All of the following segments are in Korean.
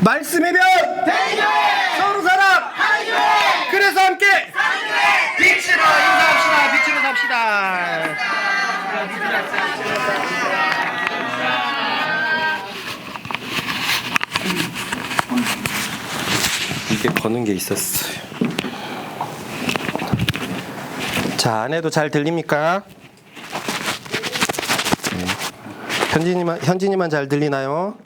말씀의 별 대교회 서로 사랑 하교회 그래서 함께 상교회 빛으로 인사합시다. 빛으로 삽시다. 이게 거는 게 있었어요. 자, 안에도 잘 들립니까? 네. 현진이만 잘 들리나요?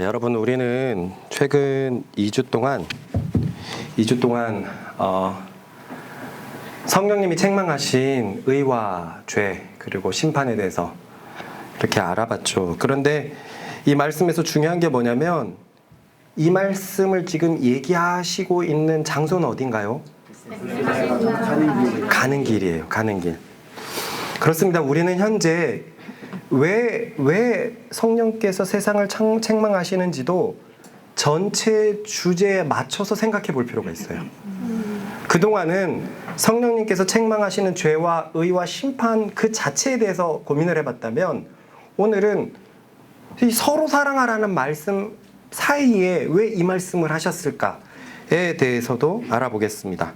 여러분, 우리는 최근 2주 동안 성령님이 책망하신 의와 죄 그리고 심판에 대해서 이렇게 알아봤죠. 그런데 이 말씀에서 중요한 게 뭐냐면 이 말씀을 지금 얘기하시고 있는 장소는 어딘가요? 가는 길이에요. 가는 길. 그렇습니다. 우리는 현재 왜 성령께서 세상을 책망하시는지도 전체 주제에 맞춰서 생각해 볼 필요가 있어요. 그동안은 성령님께서 책망하시는 죄와 의와 심판 그 자체에 대해서 고민을 해봤다면 오늘은 이 서로 사랑하라는 말씀 사이에 왜 이 말씀을 하셨을까에 대해서도 알아보겠습니다.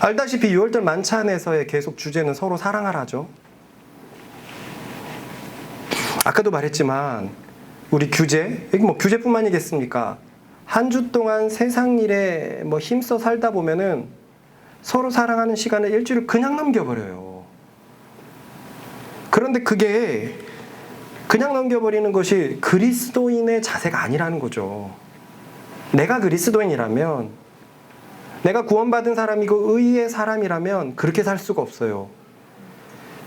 알다시피 6월절 만찬에서의 계속 주제는 서로 사랑하라죠. 아까도 말했지만 우리 규제, 여기 뭐 규제뿐만이겠습니까? 한 주 동안 세상 일에 힘써 살다 보면은 서로 사랑하는 시간을 일주일을 그냥 넘겨버려요. 그런데 그게 그냥 넘겨버리는 것이 그리스도인의 자세가 아니라는 거죠. 내가 그리스도인이라면, 내가 구원받은 사람이고 의의 사람이라면 그렇게 살 수가 없어요.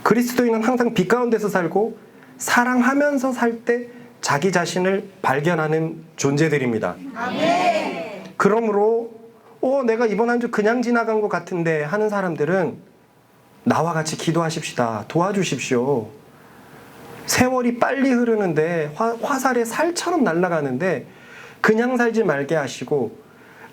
그리스도인은 항상 빛 가운데서 살고 사랑하면서 살 때 자기 자신을 발견하는 존재들입니다. 아멘. 그러므로 내가 이번 한 주 그냥 지나간 것 같은데 하는 사람들은 나와 같이 기도하십시다. 도와주십시오. 세월이 빨리 흐르는데 화살의 살처럼 날아가는데 그냥 살지 말게 하시고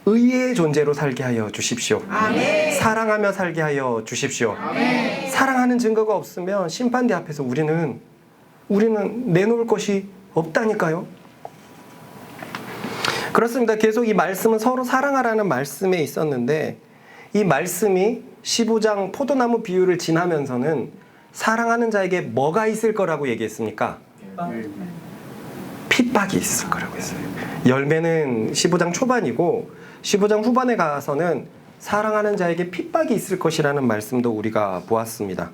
의의 존재로 살게 하여 주십시오. 아멘. 사랑하며 살게 하여 주십시오. 아멘. 사랑하는 증거가 없으면 심판대 앞에서 우리는 내놓을 것이 없다니까요. 그렇습니다. 계속 이 말씀은 서로 사랑하라는 말씀에 있었는데 이 말씀이 15장 포도나무 비유를 지나면서는 사랑하는 자에게 뭐가 있을 거라고 얘기했습니까? 핍박이 있을 거라고 했어요. 열매는 15장 초반이고 15장 후반에 가서는 사랑하는 자에게 핍박이 있을 것이라는 말씀도 우리가 보았습니다.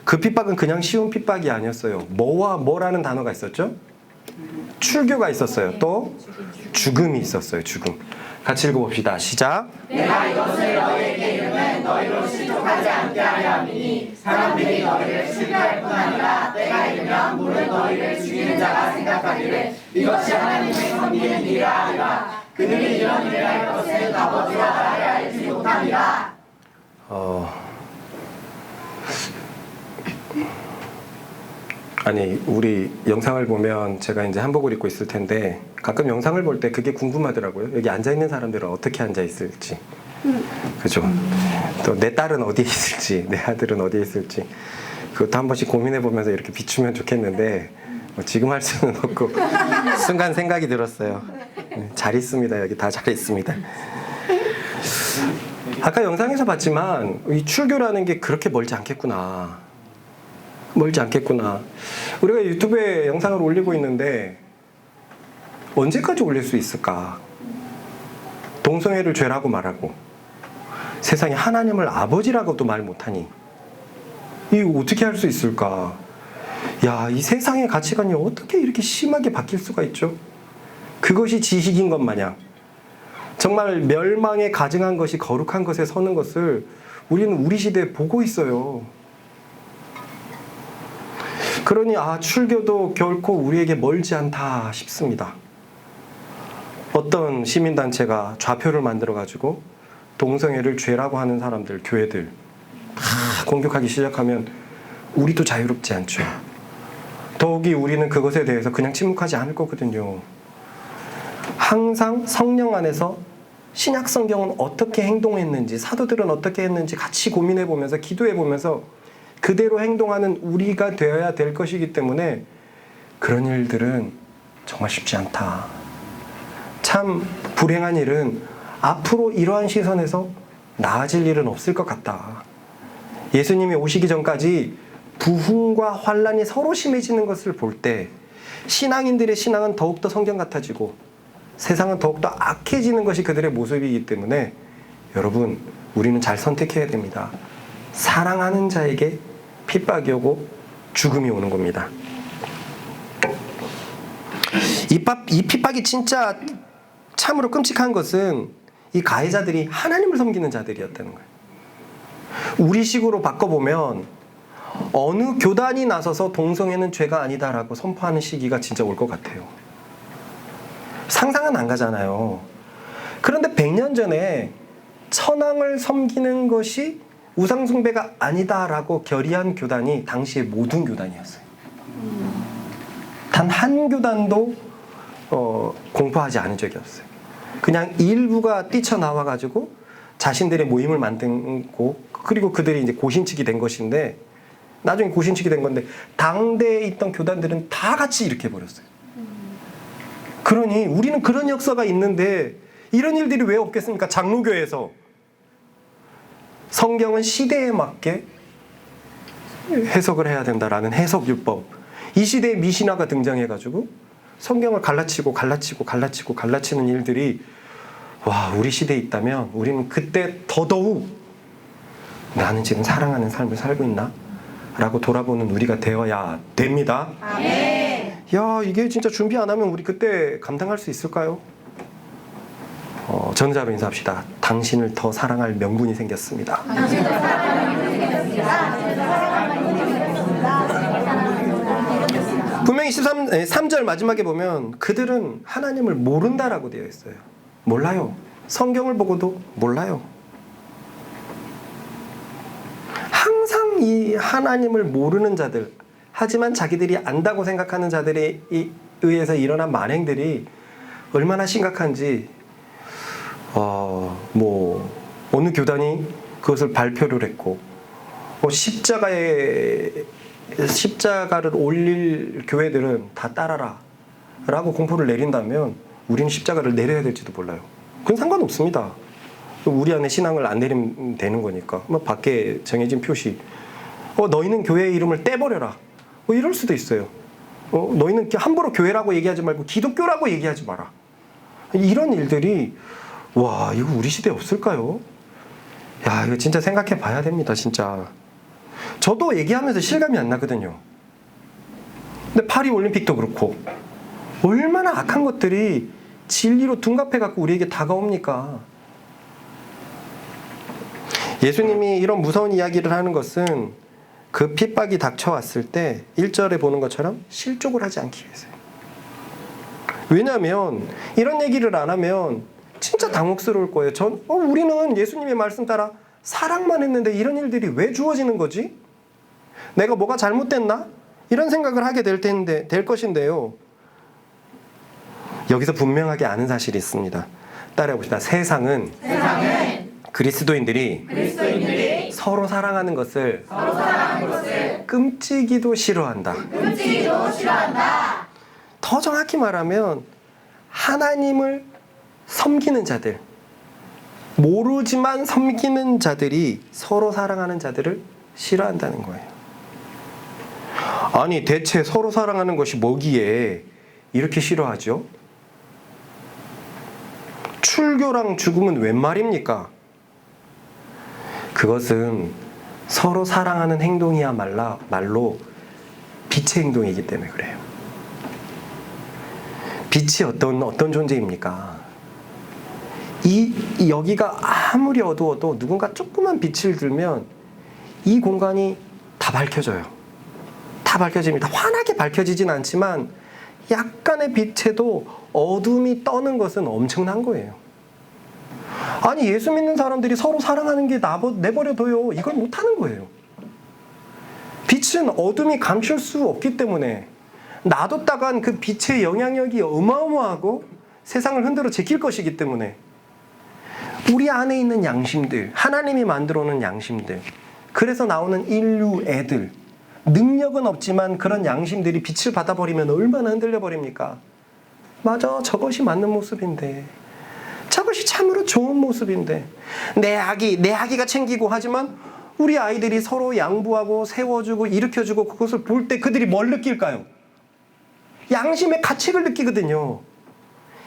그 핍박은 그냥 쉬운 핍박이 아니었어요. 뭐와 뭐라는 단어가 있었죠? 출교가 있었어요. 또 죽음이 있었어요. 죽음. 같이 읽어봅시다. 시작. 내가 이것을 너희에게 이르면 너희로 실족하지 않게 하려 함이니 사람들이 너희를 실패할 뿐 아니라 내가 이르면 물은 너희를 죽이는 자가 생각하기를 이것이 하나님의 섬기는 일이라 하리라. 그들이 이런 일을 할 것을 아버지와 나를 알지 못함이라. 아니, 우리 영상을 보면 제가 이제 한복을 입고 있을 텐데 가끔 영상을 볼 때 그게 궁금하더라고요. 여기 앉아있는 사람들은 어떻게 앉아있을지. 그죠? 또 내 딸은 어디에 있을지, 내 아들은 어디에 있을지. 그것도 한 번씩 고민해보면서 이렇게 비추면 좋겠는데 지금 할 수는 없고 순간 생각이 들었어요. 잘 있습니다. 여기 다 잘 있습니다. 아까 영상에서 봤지만 이 출교라는 게 그렇게 멀지 않겠구나. 우리가 유튜브에 영상을 올리고 있는데 언제까지 올릴 수 있을까? 동성애를 죄라고 말하고 세상에 하나님을 아버지라고도 말 못하니 이거 어떻게 할 수 있을까? 야, 이 세상의 가치관이 어떻게 이렇게 심하게 바뀔 수가 있죠? 그것이 지식인 것 마냥 정말 멸망에 가증한 것이 거룩한 것에 서는 것을 우리는 우리 시대에 보고 있어요. 그러니 출교도 결코 우리에게 멀지 않다 싶습니다. 어떤 시민단체가 좌표를 만들어가지고 동성애를 죄라고 하는 사람들, 교회들 공격하기 시작하면 우리도 자유롭지 않죠. 더욱이 우리는 그것에 대해서 그냥 침묵하지 않을 거거든요. 항상 성령 안에서 신약 성경은 어떻게 행동했는지, 사도들은 어떻게 했는지 같이 고민해 보면서, 기도해 보면서 그대로 행동하는 우리가 되어야 될 것이기 때문에 그런 일들은 정말 쉽지 않다. 참 불행한 일은 앞으로 이러한 시선에서 나아질 일은 없을 것 같다. 예수님이 오시기 전까지 부흥과 환란이 서로 심해지는 것을 볼 때 신앙인들의 신앙은 더욱더 성경 같아지고 세상은 더욱더 악해지는 것이 그들의 모습이기 때문에 여러분, 우리는 잘 선택해야 됩니다. 사랑하는 자에게 핍박이 오고 죽음이 오는 겁니다. 이 핍박이 진짜 참으로 끔찍한 것은 이 가해자들이 하나님을 섬기는 자들이었다는 거예요. 우리식으로 바꿔보면 어느 교단이 나서서 동성애는 죄가 아니다라고 선포하는 시기가 진짜 올 것 같아요. 상상은 안 가잖아요. 그런데 100년 전에 천황을 섬기는 것이 우상숭배가 아니다라고 결의한 교단이 당시의 모든 교단이었어요. 단 한 교단도 공포하지 않은 적이 없어요. 그냥 일부가 뛰쳐나와가지고 자신들의 모임을 만들고, 그리고 그들이 이제 고신칙이 된 것인데, 나중에 고신칙이 된 건데, 당대에 있던 교단들은 다 같이 이렇게 해버렸어요. 그러니 우리는 그런 역사가 있는데 이런 일들이 왜 없겠습니까? 장로교에서 성경은 시대에 맞게 해석을 해야 된다라는 해석율법, 이 시대에 미신화가 등장해가지고 성경을 갈라치는 일들이, 와, 우리 시대에 있다면 우리는 그때 더더욱 나는 지금 사랑하는 삶을 살고 있나? 라고 돌아보는 우리가 되어야 됩니다. 아멘. 야, 이게 진짜 준비 안 하면 우리 그때 감당할 수 있을까요? 전자로 인사합시다. 당신을 더 사랑할 명분이 생겼습니다. 분명히 3절 마지막에 보면 그들은 하나님을 모른다라고 되어 있어요. 몰라요. 성경을 보고도 몰라요. 항상 이 하나님을 모르는 자들, 하지만 자기들이 안다고 생각하는 자들에 의해서 일어난 만행들이 얼마나 심각한지, 어느 교단이 그것을 발표를 했고, 십자가를 올릴 교회들은 다 따라라 라고 공포를 내린다면 우리는 십자가를 내려야 될지도 몰라요. 그건 상관없습니다. 우리 안에 신앙을 안 내리면 되는 거니까. 밖에 정해진 표시, 너희는 교회의 이름을 떼버려라, 이럴 수도 있어요. 너희는 함부로 교회라고 얘기하지 말고 기독교라고 얘기하지 마라. 이런 일들이, 와, 이거 우리 시대에 없을까요? 야, 이거 진짜 생각해 봐야 됩니다, 진짜. 저도 얘기하면서 실감이 안 나거든요. 근데 파리 올림픽도 그렇고, 얼마나 악한 것들이 진리로 둔갑해갖고 우리에게 다가옵니까? 예수님이 이런 무서운 이야기를 하는 것은 그 핍박이 닥쳐왔을 때 1절에 보는 것처럼 실족을 하지 않기 위해서요. 왜냐하면 이런 얘기를 안 하면 진짜 당혹스러울 거예요. 우리는 예수님의 말씀 따라 사랑만 했는데 이런 일들이 왜 주어지는 거지? 내가 뭐가 잘못됐나? 이런 생각을 하게 될 것인데요. 여기서 분명하게 아는 사실이 있습니다. 따라해봅시다. 세상은 그리스도인들이 서로 사랑하는 것을 끔찍이도 싫어한다. 더 정확히 말하면 하나님을 섬기는 자들, 모르지만 섬기는 자들이 서로 사랑하는 자들을 싫어한다는 거예요. 아니, 대체 서로 사랑하는 것이 뭐기에 이렇게 싫어하죠? 출교랑 죽음은 웬 말입니까? 그것은 서로 사랑하는 행동이야말로 빛의 행동이기 때문에 그래요. 빛이 어떤 존재입니까? 여기가 아무리 어두워도 누군가 조그만 빛을 들면 이 공간이 다 밝혀져요. 다 밝혀집니다. 환하게 밝혀지진 않지만 약간의 빛에도 어둠이 떠는 것은 엄청난 거예요. 아니, 예수 믿는 사람들이 서로 사랑하는 게 내버려둬요. 이걸 못하는 거예요. 빛은 어둠이 감출 수 없기 때문에 놔뒀다간 그 빛의 영향력이 어마어마하고 세상을 흔들어 제낄 것이기 때문에 우리 안에 있는 양심들, 하나님이 만들어 놓은 양심들, 그래서 나오는 인류 애들, 능력은 없지만 그런 양심들이 빛을 받아버리면 얼마나 흔들려 버립니까? 맞아, 저것이 맞는 모습인데, 저것이 참으로 좋은 모습인데, 내 아기가 챙기고 하지만 우리 아이들이 서로 양보하고 세워주고 일으켜주고 그것을 볼 때 그들이 뭘 느낄까요? 양심의 가책을 느끼거든요.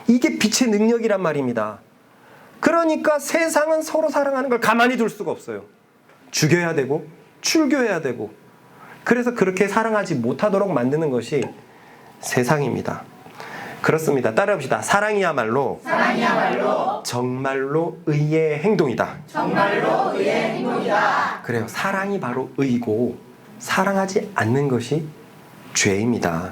이게 빛의 능력이란 말입니다. 그러니까 세상은 서로 사랑하는 걸 가만히 둘 수가 없어요. 죽여야 되고 출교해야 되고, 그래서 그렇게 사랑하지 못하도록 만드는 것이 세상입니다. 그렇습니다. 따라합시다. 사랑이야말로 정말로 의의 행동이다. 그래요. 사랑이 바로 의고 사랑하지 않는 것이 죄입니다.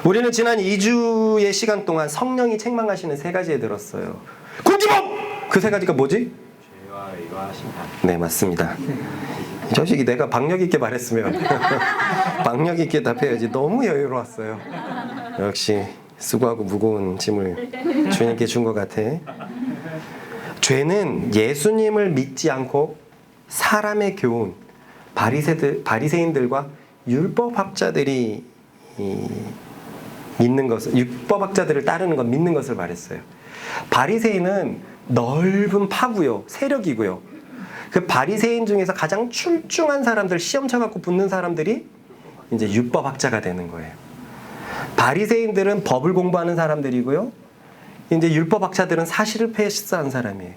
우리는 지난 2주의 시간 동안 성령이 책망하시는 세 가지에 들었어요. 공주법! 그 세 가지가 뭐지? 죄와 의로하신다. 네, 맞습니다. 이 자식이 내가 박력 있게 말했으면 박력 있게 답해야지. 너무 여유로웠어요. 역시 수고하고 무거운 짐을 주님께 준 것 같아. 죄는 예수님을 믿지 않고 사람의 교훈, 바리새인들과 율법학자들이 믿는 것을, 율법학자들을 따르는 것, 믿는 것을 말했어요. 바리새인은 넓은 파고요, 세력이고요. 그 바리새인 중에서 가장 출중한 사람들, 시험 쳐갖고 붙는 사람들이 이제 율법학자가 되는 거예요. 바리새인들은 법을 공부하는 사람들이고요. 이제 율법학자들은 사실을 패스한 사람이에요.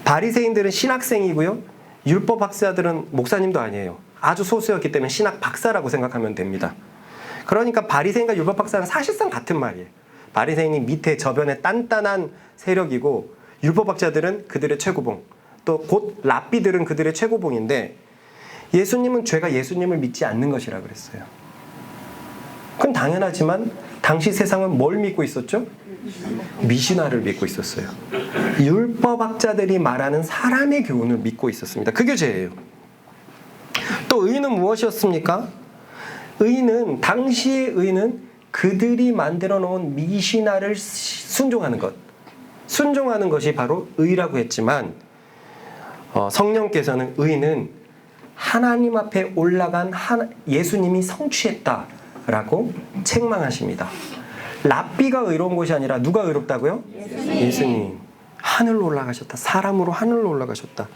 바리새인들은 신학생이고요. 율법학자들은 목사님도 아니에요. 아주 소수였기 때문에 신학 박사라고 생각하면 됩니다. 그러니까 바리새인과 율법학자는 사실상 같은 말이에요. 바리새인이 밑에 저변에 단단한 세력이고, 율법학자들은 그들의 최고봉, 또 곧 랍비들은 그들의 최고봉인데, 예수님은 죄가 예수님을 믿지 않는 것이라 그랬어요. 그건 당연하지만 당시 세상은 뭘 믿고 있었죠? 미신화를 믿고 있었어요. 율법학자들이 말하는 사람의 교훈을 믿고 있었습니다. 그게 죄예요. 또 의는 무엇이었습니까? 의는, 당시의 의는 그들이 만들어 놓은 미신화를 순종하는 것, 순종하는 것이 바로 의라고 했지만, 성령께서는 의는 하나님 앞에 올라간 예수님이 성취했다라고 책망하십니다. 랍비가 의로운 것이 아니라 누가 의롭다고요? 예수님. 하늘로 올라가셨다. 사람으로 하늘로 올라가셨다.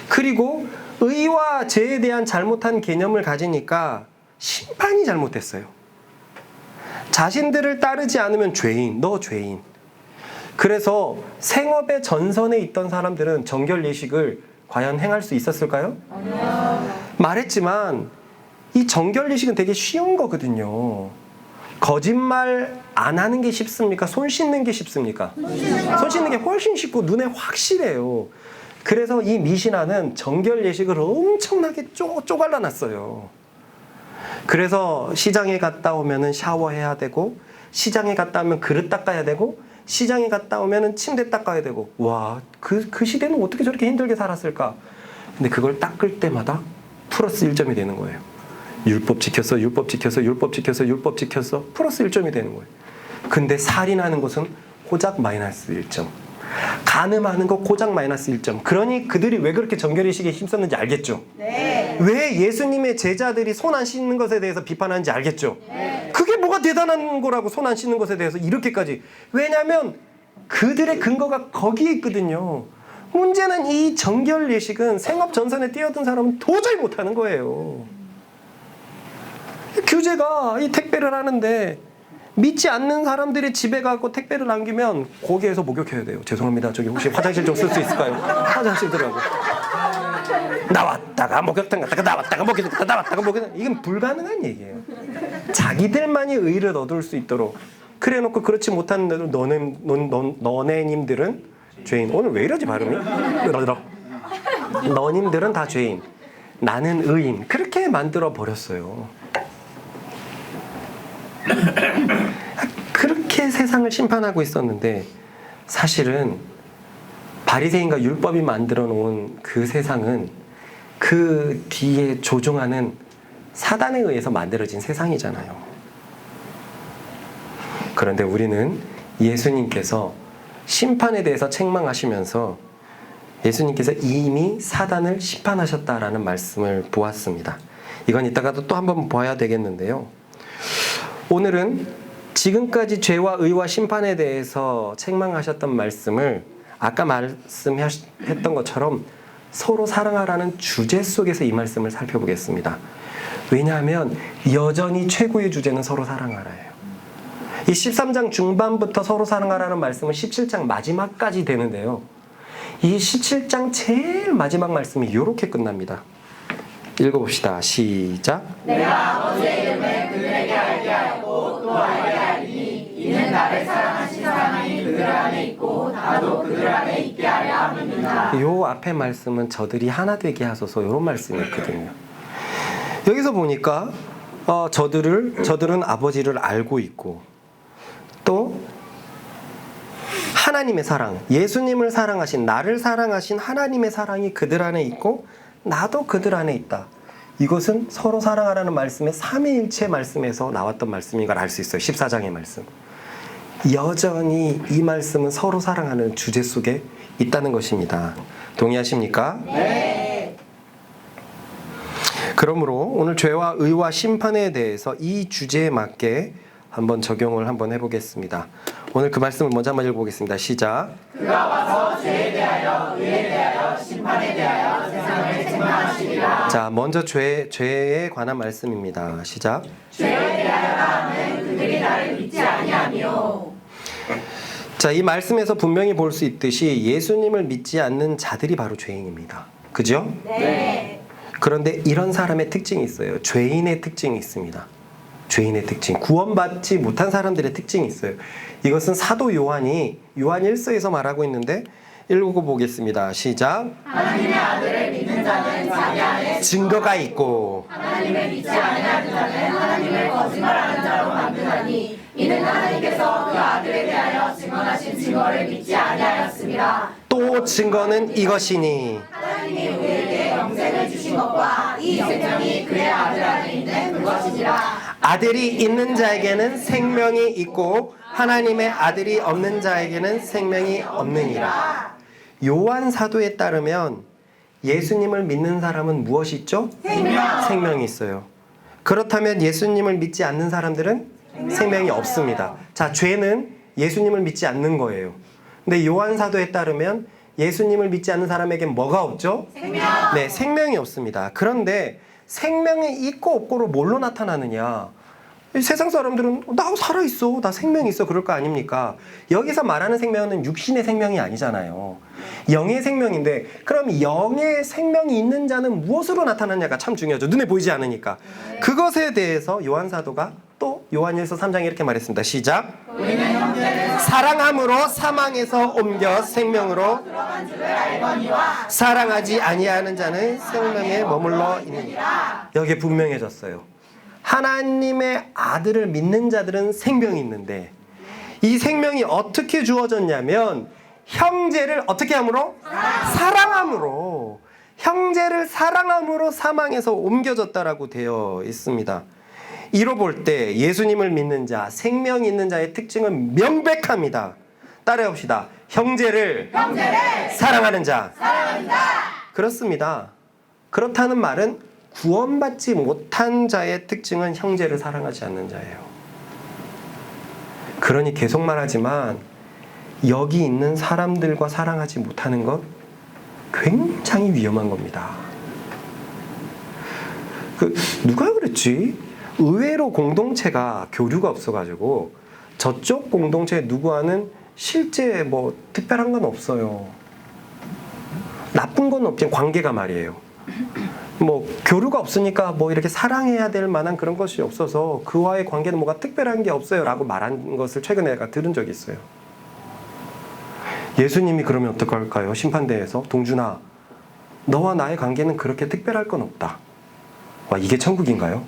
그리고 의와 죄에 대한 잘못한 개념을 가지니까 심판이 잘못됐어요. 자신들을 따르지 않으면 죄인, 너 죄인. 그래서 생업의 전선에 있던 사람들은 정결 예식을 과연 행할 수 있었을까요? 말했지만 이 정결 예식은 되게 쉬운 거거든요. 거짓말 안 하는 게 쉽습니까? 손 씻는 게 쉽습니까? 손 씻는 게 훨씬 쉽고 눈에 확실해요. 그래서 이 미신화는 정결 예식을 엄청나게 쪼갈라놨어요. 그래서 시장에 갔다 오면은 샤워해야 되고, 시장에 갔다 오면 그릇 닦아야 되고, 시장에 갔다 오면은 침대 닦아야 되고, 와, 그 시대는 어떻게 저렇게 힘들게 살았을까? 근데 그걸 닦을 때마다 플러스 1점이 되는 거예요. 율법 지켰어, 율법 지켰어, 율법 지켰어, 율법 지켰어, 플러스 1점이 되는 거예요. 근데 살인하는 것은 고작 마이너스 1점. 간음하는 거 고작 마이너스 1점. 그러니 그들이 왜 그렇게 정결의식에 힘썼는지 알겠죠? 네. 왜 예수님의 제자들이 손 안 씻는 것에 대해서 비판하는지 알겠죠? 네. 그게 뭐가 대단한 거라고, 손 안 씻는 것에 대해서 이렇게까지. 왜냐하면 그들의 근거가 거기에 있거든요. 문제는 이 정결 예식은 생업 전선에 뛰어든 사람은 도저히 못하는 거예요. 규제가, 이 택배를 하는데 믿지 않는 사람들이 집에 가고 택배를 남기면 거기에서 목욕해야 돼요. 죄송합니다. 저기 혹시 화장실 좀 쓸 수 있을까요? 화장실 들어가고. 나왔다가 목욕탕 갔다가 나왔다가 목욕탕 갔다가 나왔다가 목욕탕. 이건 불가능한 얘기예요. 자기들만이 의를 얻을 수 있도록 그래놓고 그렇지 못한 너네님들은 죄인. 오늘 왜 이러지 발음이? 너님들은 다 죄인. 나는 의인. 그렇게 만들어 버렸어요. 그렇게 세상을 심판하고 있었는데, 사실은 바리새인과 율법이 만들어 놓은 그 세상은 그 뒤에 조종하는 사단에 의해서 만들어진 세상이잖아요. 그런데 우리는 예수님께서 심판에 대해서 책망하시면서 예수님께서 이미 사단을 심판하셨다라는 말씀을 보았습니다. 이건 이따가도 또 한번 봐야 되겠는데요. 오늘은 지금까지 죄와 의와 심판에 대해서 책망하셨던 말씀을 아까 말씀했던 것처럼 서로 사랑하라는 주제 속에서 이 말씀을 살펴보겠습니다. 왜냐하면 여전히 최고의 주제는 서로 사랑하라예요. 이 13장 중반부터 서로 사랑하라는 말씀은 17장 마지막까지 되는데요. 이 17장 제일 마지막 말씀이 이렇게 끝납니다. 읽어봅시다. 시작. 내가 아버지의 이름을 그들에게 알게 하였고 또 알게 하리니 이는 나를 사랑하신 사람이 그들 안에 있고 나도 그들 안에 있게 하려 함이니라. 요 앞에 말씀은 저들이 하나 되게 하소서 이런 말씀이었거든요. 여기서 보니까 저들은 아버지를 알고 있고 또 하나님의 사랑, 예수님을 사랑하신 나를 사랑하신 하나님의 사랑이 그들 안에 있고 나도 그들 안에 있다. 이것은 서로 사랑하라는 말씀의 삼위일체 말씀에서 나왔던 말씀인 걸 알 수 있어요. 14장의 말씀. 여전히 이 말씀은 서로 사랑하는 주제 속에 있다는 것입니다. 동의하십니까? 네. 그러므로 오늘 죄와 의와 심판에 대해서 이 주제에 맞게 한번 적용을 한번 해보겠습니다. 오늘 그 말씀을 먼저 한번 읽어보겠습니다. 시작. 그가 와서 죄에 대하여 의에 대하여 심판에 대하여 세상을 책망하시리라. 자, 먼저 죄에 관한 말씀입니다. 시작. 죄에 대하여라 하면 그들이 나를 믿지 아니하며. 자, 이 말씀에서 분명히 볼 수 있듯이 예수님을 믿지 않는 자들이 바로 죄인입니다. 그죠? 네. 그런데 이런 사람의 특징이 있어요. 죄인의 특징이 있습니다. 죄인의 특징, 구원받지 못한 사람들의 특징이 있어요. 이것은 사도 요한이 요한 1서에서 말하고 있는데 읽어보겠습니다. 시작. 하나님의 아들을 믿는 자는 자기 안에 증거가 있고 하나님을 믿지 아니하는 자는 하나님을 거짓말하는 자로 만드나니 이는 하나님께서 그 아들에 대하여 증언하신 증거를 믿지 아니하였습니다. 또 증거는 이것이니 하나님이 우리에게 영생을 주신 것과 이 생명이 그의 아들 안에 있는 그것이니라. 아들이 있는 자에게는 생명이 있고 하나님의 아들이 없는 자에게는 생명이 없느니라. 요한 사도에 따르면 예수님을 믿는 사람은 무엇이 있죠? 생명이 있어요. 그렇다면 예수님을 믿지 않는 사람들은 생명이 없습니다. 자, 죄는 예수님을 믿지 않는 거예요. 근데 요한 사도에 따르면 예수님을 믿지 않는 사람에게 뭐가 없죠? 네, 생명이 없습니다. 그런데 생명이 있고 없고로 뭘로 나타나느냐? 세상 사람들은 나 살아있어, 나 생명이 있어 그럴 거 아닙니까? 여기서 말하는 생명은 육신의 생명이 아니잖아요. 영의 생명인데 그럼 영의 생명이 있는 자는 무엇으로 나타나냐가 참 중요하죠. 눈에 보이지 않으니까. 그것에 대해서 요한 사도가 또 요한일서 3장에 이렇게 말했습니다. 시작. 우리는 형제를 사랑함으로 사망에서 옮겨 생명으로 들어간 줄을 알거니와 사랑하지 아니하는 자는 생명에 머물러 있느니라. 여기에 분명해졌어요. 하나님의 아들을 믿는 자들은 생명이 있는데 이 생명이 어떻게 주어졌냐면 형제를 어떻게 함으로? 사랑함으로. 형제를 사랑함으로 사망에서 옮겨졌다라고 되어 있습니다. 이로 볼 때 예수님을 믿는 자, 생명이 있는 자의 특징은 명백합니다. 따라해 봅시다. 형제를 사랑하는 자. 그렇습니다. 그렇다는 말은 구원받지 못한 자의 특징은 형제를 사랑하지 않는 자예요. 그러니 계속 말하지만 여기 있는 사람들과 사랑하지 못하는 것 굉장히 위험한 겁니다. 누가 그랬지? 의외로 공동체가 교류가 없어가지고 저쪽 공동체 누구와는 실제 뭐 특별한 건 없어요. 나쁜 건 없지, 관계가 말이에요. 뭐 교류가 없으니까 뭐 이렇게 사랑해야 될 만한 그런 것이 없어서 그와의 관계는 뭐가 특별한 게 없어요 라고 말한 것을 최근에 내가 들은 적이 있어요. 예수님이 그러면 어떡할까요? 심판대에서 동준아, 너와 나의 관계는 그렇게 특별할 건 없다. 와, 이게 천국인가요?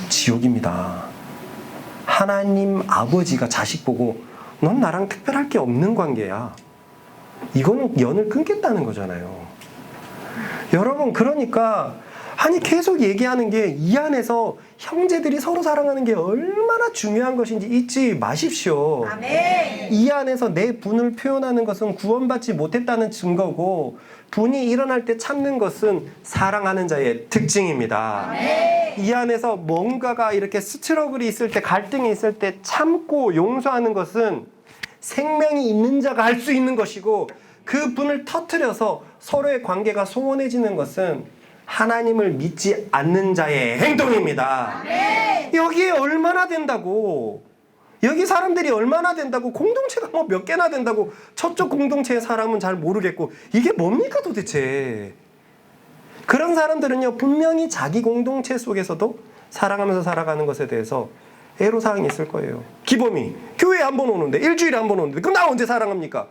지옥입니다. 하나님 아버지가 자식 보고 넌 나랑 특별할 게 없는 관계야. 이거는 연을 끊겠다는 거잖아요. 여러분, 그러니까 아니 계속 얘기하는 게 이 안에서 형제들이 서로 사랑하는 게 얼마나 중요한 것인지 잊지 마십시오. 아멘. 이 안에서 내 분을 표현하는 것은 구원받지 못했다는 증거고, 분이 일어날 때 참는 것은 사랑하는 자의 특징입니다. 아멘. 이 안에서 뭔가가 이렇게 스트러글이 있을 때, 갈등이 있을 때 참고 용서하는 것은 생명이 있는 자가 할 수 있는 것이고, 그 분을 터뜨려서 서로의 관계가 소원해지는 것은 하나님을 믿지 않는 자의 행동입니다. 아멘. 여기에 얼마나 된다고, 여기 사람들이 얼마나 된다고, 공동체가 뭐 몇 개나 된다고, 저쪽 공동체의 사람은 잘 모르겠고, 이게 뭡니까 도대체. 그런 사람들은요, 분명히 자기 공동체 속에서도 사랑하면서 살아가는 것에 대해서 애로사항이 있을 거예요. 기범이 교회에 한 번 오는데, 일주일에 한 번 오는데, 그럼 나 언제 사랑합니까?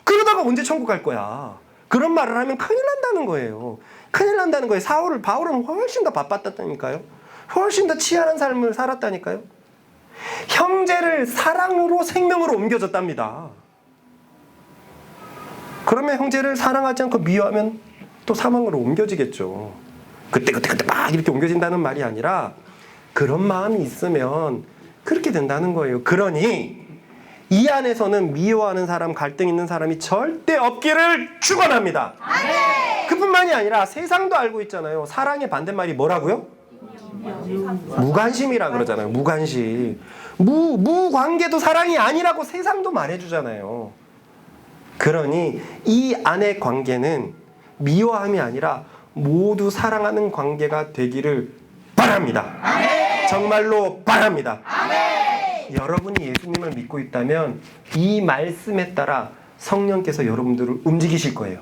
그러다가 언제 천국 갈 거야? 그런 말을 하면 큰일 난다는 거예요. 큰일 난다는 거예요. 바울은 훨씬 더 바빴다니까요. 훨씬 더 치열한 삶을 살았다니까요. 형제를 사랑으로 생명으로 옮겨줬답니다. 그러면 형제를 사랑하지 않고 미워하면 또 사망으로 옮겨지겠죠. 그때 막 이렇게 옮겨진다는 말이 아니라 그런 마음이 있으면 그렇게 된다는 거예요. 그러니 이 안에서는 미워하는 사람, 갈등 있는 사람이 절대 없기를 축원합니다. 그뿐만이 아니라 세상도 알고 있잖아요. 사랑의 반대말이 뭐라고요? 무관심이라 그러잖아요. 무관심. 무관계도 사랑이 아니라고 세상도 말해주잖아요. 그러니 이 안의 관계는 미워함이 아니라 모두 사랑하는 관계가 되기를 바랍니다. 정말로 바랍니다. 여러분이 예수님을 믿고 있다면 이 말씀에 따라 성령께서 여러분들을 움직이실 거예요.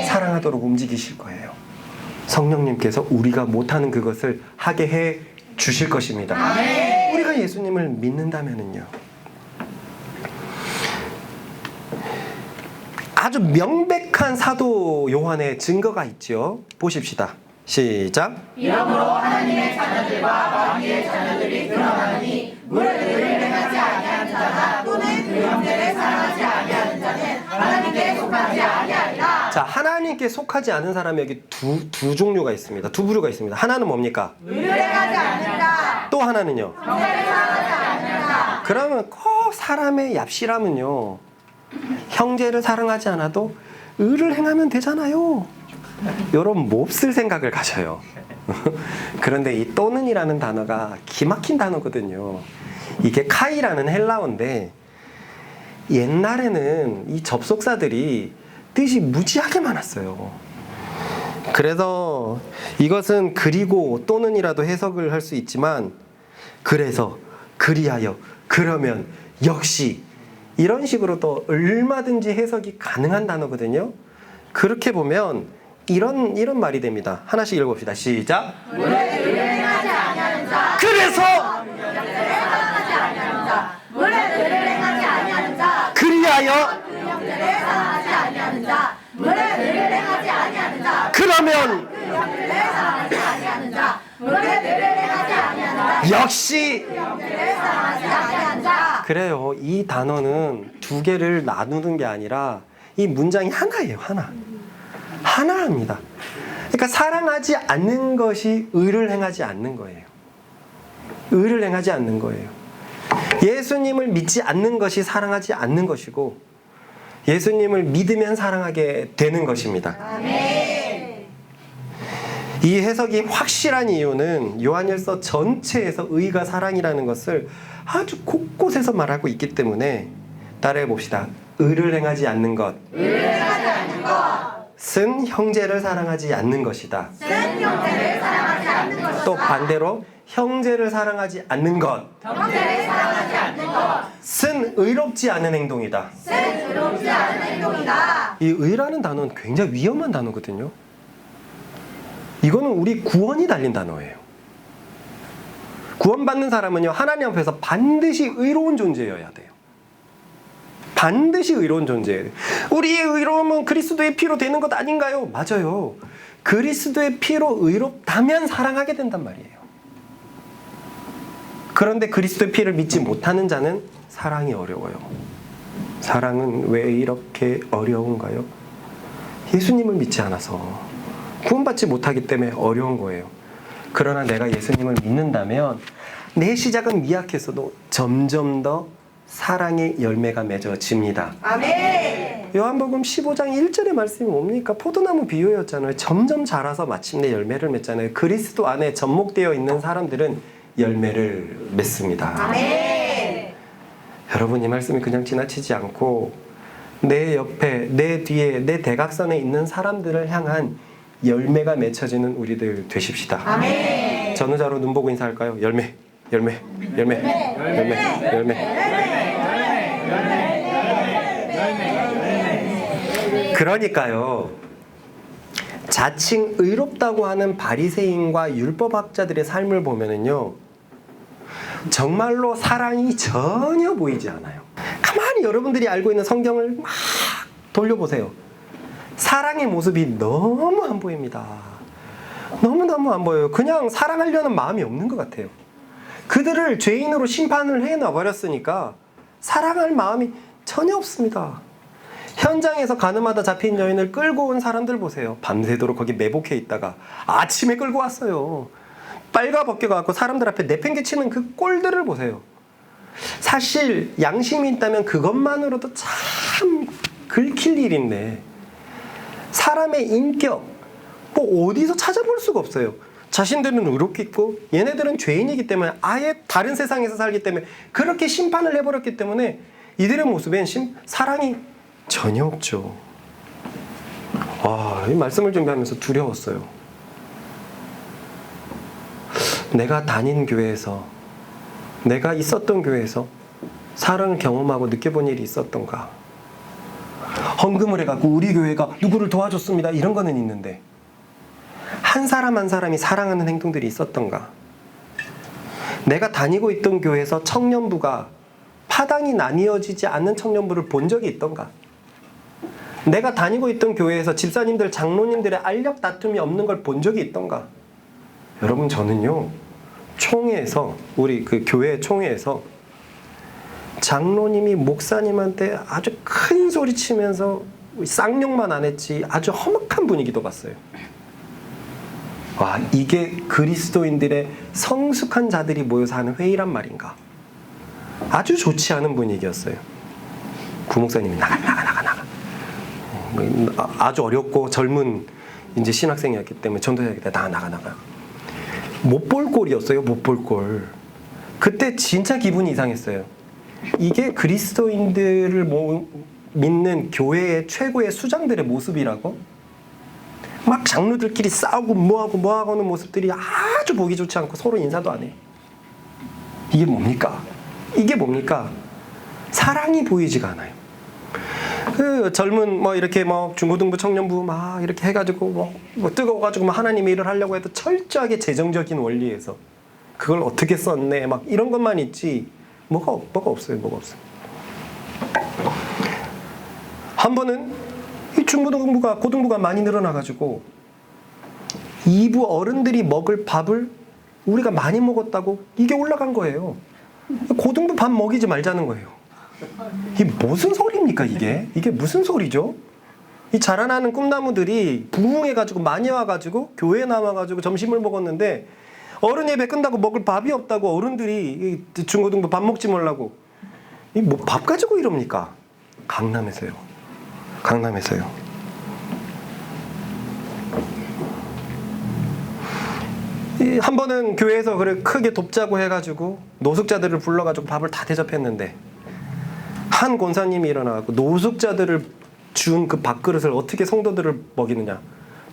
사랑하도록 움직이실 거예요. 성령님께서 우리가 못하는 그것을 하게 해 주실 것입니다. 우리가 예수님을 믿는다면은요, 아주 명백한 사도 요한의 증거가 있죠. 보십시다. 시작. 이러므로 하나님의 자녀들과 마귀의 자녀들이 드러나니 물을 행하지 아니하는 자나 또는 그 형제를 사랑하지 아니하는 자는 하나님께 속하지 아니하리라. 자, 하나님께 속하지 않은 사람이 여기 두 종류가 있습니다. 두 부류가 있습니다. 하나는 뭡니까? 의를 행하지 않는다. 또 하나는요? 형제를 사랑하지 않는다. 그러면 꼭 사람의 얍실함은요, 형제를 사랑하지 않아도 의를 행하면 되잖아요. 이런 몹쓸 생각을 가져요. 그런데 이 또는이라는 단어가 기막힌 단어거든요. 이게 카이라는 헬라어인데, 옛날에는 이 접속사들이 뜻이 무지하게 많았어요. 그래서 이것은 그리고 또는이라도 해석을 할 수 있지만, 그래서, 그리하여, 그러면, 역시 이런 식으로 또 얼마든지 해석이 가능한 단어거든요. 그렇게 보면 이런 말이 됩니다. 하나씩 읽어봅시다. 시작. 물을 행하지 아니하는 자. 그래서 형제를 사랑하지 아니하는 자. 물을 행하지 아니하는 자. 그리하여 그 형제를 사랑하지 아니하는 자. 물을 행하지 아니하는 자. 그러면 그 형제를 사랑하지 아니하는 자. 물을 행하지 아니하는 자. 역시 그 형제를 사랑하지 아니하는 자. 그래요. 이 단어는 두 개를 나누는 게 아니라 이 문장이 하나예요. 하나입니다. 그러니까 사랑하지 않는 것이 의를 행하지 않는 거예요. 의를 행하지 않는 거예요. 예수님을 믿지 않는 것이 사랑하지 않는 것이고, 예수님을 믿으면 사랑하게 되는 것입니다. 이 해석이 확실한 이유는 요한일서 전체에서 의가 사랑이라는 것을 아주 곳곳에서 말하고 있기 때문에 따라해 봅시다. 의를 행하지 않는 것. 쓴 형제를 사랑하지 않는 것이다. 쓴 형제를 사랑하지 않는 것이다. 또 반대로 형제를 사랑하지 않는 것. 형제를 사랑하지 않는 것. 쓴 의롭지 않은 행동이다. 쓴 의롭지 않은 행동이다. 이 의라는 단어는 굉장히 위험한 단어거든요. 이거는 우리 구원이 달린 단어예요. 구원받는 사람은요, 하나님 앞에서 반드시 의로운 존재여야 돼요. 반드시 의로운 존재예요. 우리의 의로움은 그리스도의 피로 되는 것 아닌가요? 맞아요. 그리스도의 피로 의롭다면 사랑하게 된단 말이에요. 그런데 그리스도의 피를 믿지 못하는 자는 사랑이 어려워요. 사랑은 왜 이렇게 어려운가요? 예수님을 믿지 않아서. 구원받지 못하기 때문에 어려운 거예요. 그러나 내가 예수님을 믿는다면 내 시작은 미약해서도 점점 더 사랑의 열매가 맺어집니다. 아멘. 요한복음 15장 1절의 말씀이 뭡니까? 포도나무 비유였잖아요. 점점 자라서 마침내 열매를 맺잖아요. 그리스도 안에 접목되어 있는 사람들은 열매를 맺습니다. 아멘. 여러분, 이 말씀이 그냥 지나치지 않고 내 옆에, 내 뒤에, 내 대각선에 있는 사람들을 향한 열매가 맺혀지는 우리들 되십시다. 아멘. 전우자로 눈 보고 인사할까요? 열매, 열매, 열매, 열매, 열매. 그러니까요, 자칭 의롭다고 하는 바리새인과 율법학자들의 삶을 보면은요, 정말로 사랑이 전혀 보이지 않아요. 가만히 여러분들이 알고 있는 성경을 막 돌려보세요. 사랑의 모습이 너무 안 보입니다. 너무너무 안 보여요. 그냥 사랑하려는 마음이 없는 것 같아요. 그들을 죄인으로 심판을 해놔버렸으니까 사랑할 마음이 전혀 없습니다. 현장에서 가늠하다 잡힌 여인을 끌고 온 사람들 보세요. 밤새도록 거기 매복해 있다가 아침에 끌고 왔어요. 빨가벗겨갖고 사람들 앞에 내팽개치는 그 꼴들을 보세요. 사실 양심이 있다면 그것만으로도 참 긁힐 일인데, 사람의 인격 뭐 어디서 찾아볼 수가 없어요. 자신들은 의롭겠고 얘네들은 죄인이기 때문에 아예 다른 세상에서 살기 때문에 그렇게 심판을 해버렸기 때문에 이들의 모습엔 사랑이 전혀 없죠. 이 말씀을 준비하면서 두려웠어요. 내가 다닌 교회에서, 내가 있었던 교회에서 사랑을 경험하고 느껴본 일이 있었던가? 헌금을 해갖고 우리 교회가 누구를 도와줬습니다, 이런 거는 있는데 한 사람 한 사람이 사랑하는 행동들이 있었던가? 내가 다니고 있던 교회에서 청년부가 파당이 나뉘어지지 않는 청년부를 본 적이 있던가? 내가 다니고 있던 교회에서 집사님들, 장로님들의 알력 다툼이 없는 걸 본 적이 있던가? 여러분, 저는요, 총회에서, 우리 그 교회 총회에서 장로님이 목사님한테 아주 큰 소리 치면서 쌍욕만 안 했지 아주 험악한 분위기도 봤어요. 와, 이게 그리스도인들의 성숙한 자들이 모여서 하는 회의란 말인가? 아주 좋지 않은 분위기였어요. 구목사님이 나가. 아주 어렵고 젊은 이제 신학생이었기 때문에 전도자이기 때문에 나가. 못 볼 꼴이었어요. 못 볼 꼴. 그때 진짜 기분이 이상했어요. 이게 그리스도인들을 믿는 교회의 최고의 수장들의 모습이라고? 막 장로들끼리 싸우고 뭐하고 하는 모습들이 아주 보기 좋지 않고 서로 인사도 안 해. 이게 뭡니까? 사랑이 보이지가 않아요. 그 젊은 이렇게 중고등부 청년부 막 이렇게 해가지고 뜨거워가지고 하나님의 일을 하려고 해도 철저하게 재정적인 원리에서 그걸 어떻게 썼네 막 이런 것만 있지 뭐가 없어요. 한 번은 이 중고등부가 고등부가 많이 늘어나가지고 2부 어른들이 먹을 밥을 우리가 많이 먹었다고 이게 올라간 거예요. 고등부 밥 먹이지 말자는 거예요. 이게 무슨 소리입니까 이게? 이게 무슨 소리죠? 이 자라나는 꿈나무들이 부흥해가지고 많이 와가지고 교회에 남아가지고 점심을 먹었는데 어른 예배 끝나고 먹을 밥이 없다고 어른들이 중고등부 밥 먹지 말라고 이 뭐 밥 가지고 이럽니까? 강남에서요. 한 번은 교회에서 그래 크게 돕자고 해가지고 노숙자들을 불러가지고 밥을 다 대접했는데 한 권사님이 일어나고 노숙자들을 준 그 밥그릇을 어떻게 성도들을 먹이느냐,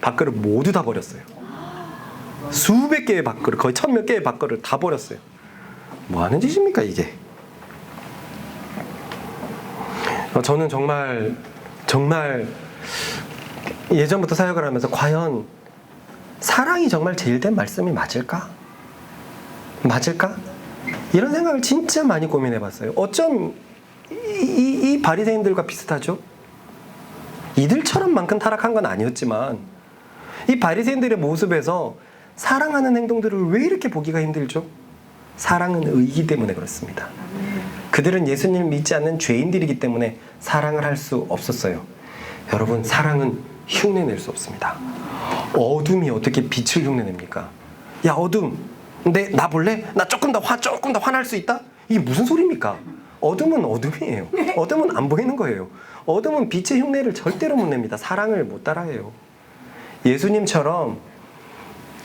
밥그릇 모두 다 버렸어요. 수백 개의 밥그릇, 거의 1000몇 개의 밥그릇 다 버렸어요. 뭐 하는 짓입니까 이게? 저는 정말 예전부터 사역을 하면서 과연 사랑이 정말 제일 된 말씀이 맞을까? 이런 생각을 진짜 많이 고민해봤어요. 어쩜 이 바리새인들과 비슷하죠? 이들처럼만큼 타락한 건 아니었지만 이 바리새인들의 모습에서 사랑하는 행동들을 왜 이렇게 보기가 힘들죠? 사랑은 의이기 때문에 그렇습니다. 그들은 예수님을 믿지 않는 죄인들이기 때문에 사랑을 할 수 없었어요. 여러분, 사랑은 흉내낼 수 없습니다. 어둠이 어떻게 빛을 흉내냅니까? 야, 어둠, 근데 나 볼래? 나 조금 더 화날 수 있다? 이게 무슨 소리입니까? 어둠은 어둠이에요. 어둠은 안 보이는 거예요. 어둠은 빛의 흉내를 절대로 못 냅니다. 사랑을 못 따라해요. 예수님처럼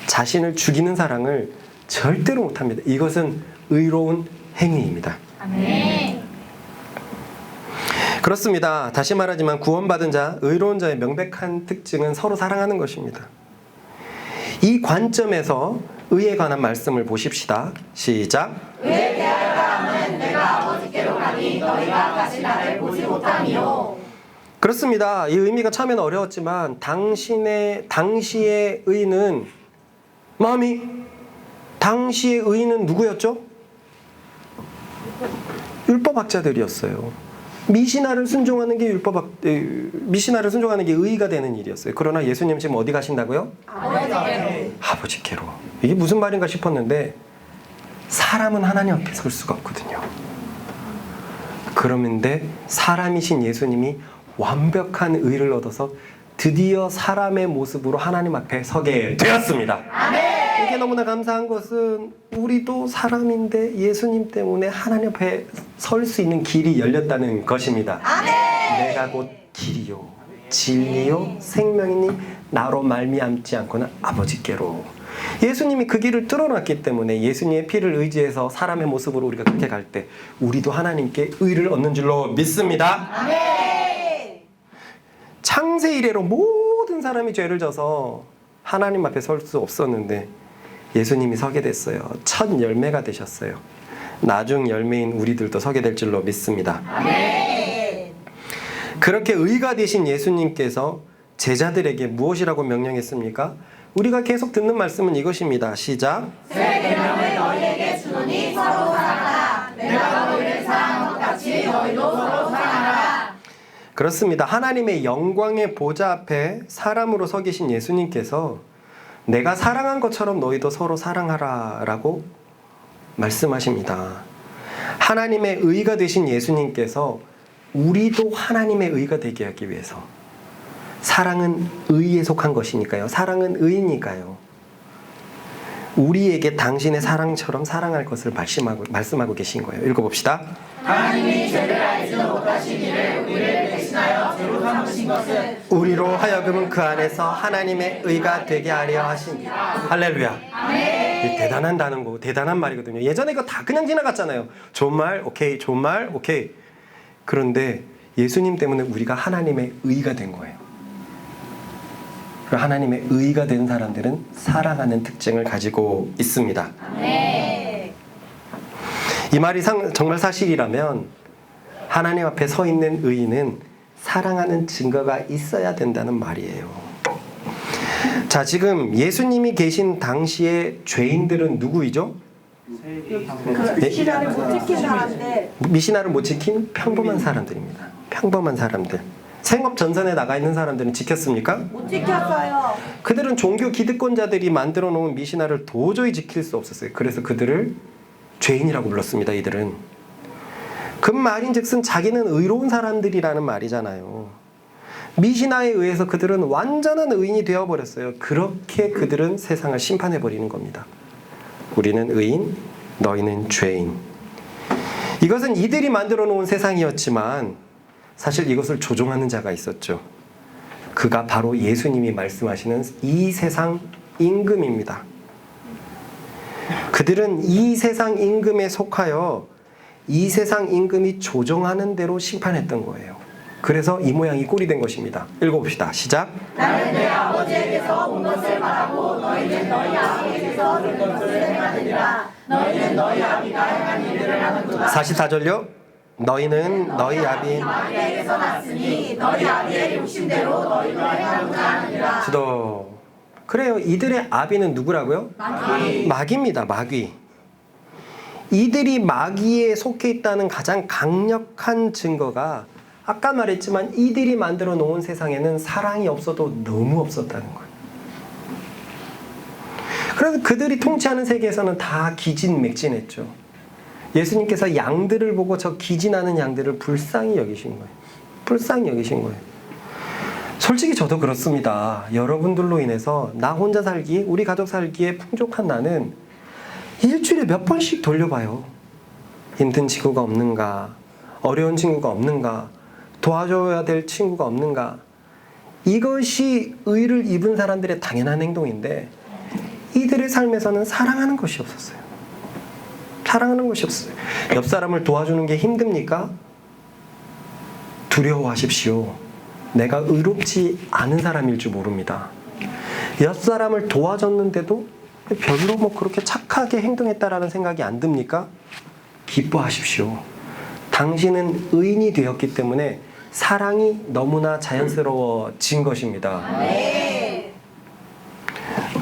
자신을 죽이는 사랑을 절대로 못합니다. 이것은 의로운 행위입니다. 아멘. 그렇습니다. 다시 말하지만 구원받은 자, 의로운 자의 명백한 특징은 서로 사랑하는 것입니다. 이 관점에서 의에 관한 말씀을 보십시다. 시작. 의에 대하여 함은 내가 아버지께로 가니 너희가 다시 나를 보지 못함이요. 그렇습니다. 이 의미가 참여는 어려웠지만 당시의 의는 당시의 의는 누구였죠? 율법학자들이었어요. 미시나를 순종하는 게 미시나를 순종하는 게 의의가 되는 일이었어요. 그러나 예수님 지금 어디 가신다고요? 아버지께로. 아버지께로. 이게 무슨 말인가 싶었는데 사람은 하나님 앞에 설 수가 없거든요. 그런데 사람이신 예수님이 완벽한 의를 얻어서 드디어 사람의 모습으로 하나님 앞에 서게 되었습니다. 아멘. 이게 너무나 감사한 것은 우리도 사람인데 예수님 때문에 하나님 앞에 설 수 있는 길이 열렸다는 것입니다. 아멘. 내가 곧 길이요 진리요 생명이니 나로 말미암지 않고는 아버지께로. 예수님이 그 길을 뚫어놨기 때문에 예수님의 피를 의지해서 사람의 모습으로 우리가 그렇게 갈 때 우리도 하나님께 의를 얻는 줄로 믿습니다. 아멘. 창세 이래로 모든 사람이 죄를 져서 하나님 앞에 설 수 없었는데 예수님이 서게 됐어요. 첫 열매가 되셨어요. 나중 열매인 우리들도 서게 될 줄로 믿습니다. 아멘. 그렇게 의가 되신 예수님께서 제자들에게 무엇이라고 명령했습니까? 우리가 계속 듣는 말씀은 이것입니다. 시작. 새 계명을 너희에게 주노니 서로 사랑하라. 내가 너희를 사랑한 것 같이 너희도 서로 사랑하라. 그렇습니다. 하나님의 영광의 보좌 앞에 사람으로 서 계신 예수님께서 내가 사랑한 것처럼 너희도 서로 사랑하라 라고 말씀하십니다. 하나님의 의가 되신 예수님께서 우리도 하나님의 의가 되게 하기 위해서, 사랑은 의에 속한 것이니까요. 사랑은 의니까요. 우리에게 당신의 사랑처럼 사랑할 것을 말씀하고 계신 거예요. 읽어봅시다. 하나님이 죄를 알지 못하신 이를 우리를 대신하여 죄로 삼으신 것은 우리로 하여금은 그 안에서 하나님의 의가 되게 하려 하십니다. 할렐루야. 아멘. 이 대단한 단어고 대단한 말이거든요. 예전에 이거 다 그냥 지나갔잖아요. 좋은 말, 오케이. 좋은 말, 오케이. 그런데 예수님 때문에 우리가 하나님의 의가 된 거예요. 하나님의 의가 된 사람들은 사랑하는 특징을 가지고 있습니다. 아멘. 이 말이 정말 사실이라면 하나님 앞에 서 있는 의인은 사랑하는 증거가 있어야 된다는 말이에요. 자, 지금 예수님이 계신 당시의 죄인들은 누구이죠? 미시나를 못 지킨 사람들. 미시나를 못 지킨 평범한 사람들입니다. 평범한 사람들. 생업 전선에 나가 있는 사람들은 지켰습니까? 못 지켰어요. 그들은 종교 기득권자들이 만들어 놓은 미시나를 도저히 지킬 수 없었어요. 그래서 그들을 죄인이라고 불렀습니다. 이들은. 그 말인즉슨 자기는 의로운 사람들이라는 말이잖아요. 미시나에 의해서 그들은 완전한 의인이 되어버렸어요. 그렇게 그들은 세상을 심판해버리는 겁니다. 우리는 의인, 너희는 죄인. 이것은 이들이 만들어 놓은 세상이었지만 사실 이것을 조종하는 자가 있었죠. 그가 바로 예수님이 말씀하시는 이 세상 임금입니다. 그들은 이 세상 임금에 속하여 이 세상 임금이 조종하는 대로 심판했던 거예요. 그래서 이 모양이 꼴이 된 것입니다. 읽어봅시다. 시작. 나는 내 아버지에게서 온 것을 말하고 너희는 너희 아비에게서 들은 것을 행하느니라. 너희는 너희 아비가 행한 일들을 하는구나. 44절요. 너희는 너희 아비 아비에게서 났으니 너희 아비의 욕심대로 너희도 행하는구나 하느니라. 수도. 그래요. 이들의 아비는 누구라고요? 마귀입니다. 마귀. 이들이 마귀에 속해 있다는 가장 강력한 증거가 아까 말했지만 이들이 만들어 놓은 세상에는 사랑이 없어도 너무 없었다는 거예요. 그래서 그들이 통치하는 세계에서는 다 기진맥진했죠. 예수님께서 양들을 보고 저 기진하는 양들을 불쌍히 여기신 거예요. 불쌍히 여기신 거예요. 솔직히 저도 그렇습니다. 여러분들로 인해서 나 혼자 살기, 우리 가족 살기에 풍족한 나는 일주일에 몇 번씩 돌려봐요. 힘든 친구가 없는가, 어려운 친구가 없는가, 도와줘야 될 친구가 없는가. 이것이 의를 입은 사람들의 당연한 행동인데 이들의 삶에서는 사랑하는 것이 없었어요. 사랑하는 것이 없어요. 옆 사람을 도와주는 게 힘듭니까? 두려워하십시오. 내가 의롭지 않은 사람일 줄 모릅니다. 옆 사람을 도와줬는데도 별로 뭐 그렇게 착하게 행동했다라는 생각이 안 듭니까? 기뻐하십시오. 당신은 의인이 되었기 때문에 사랑이 너무나 자연스러워진 것입니다.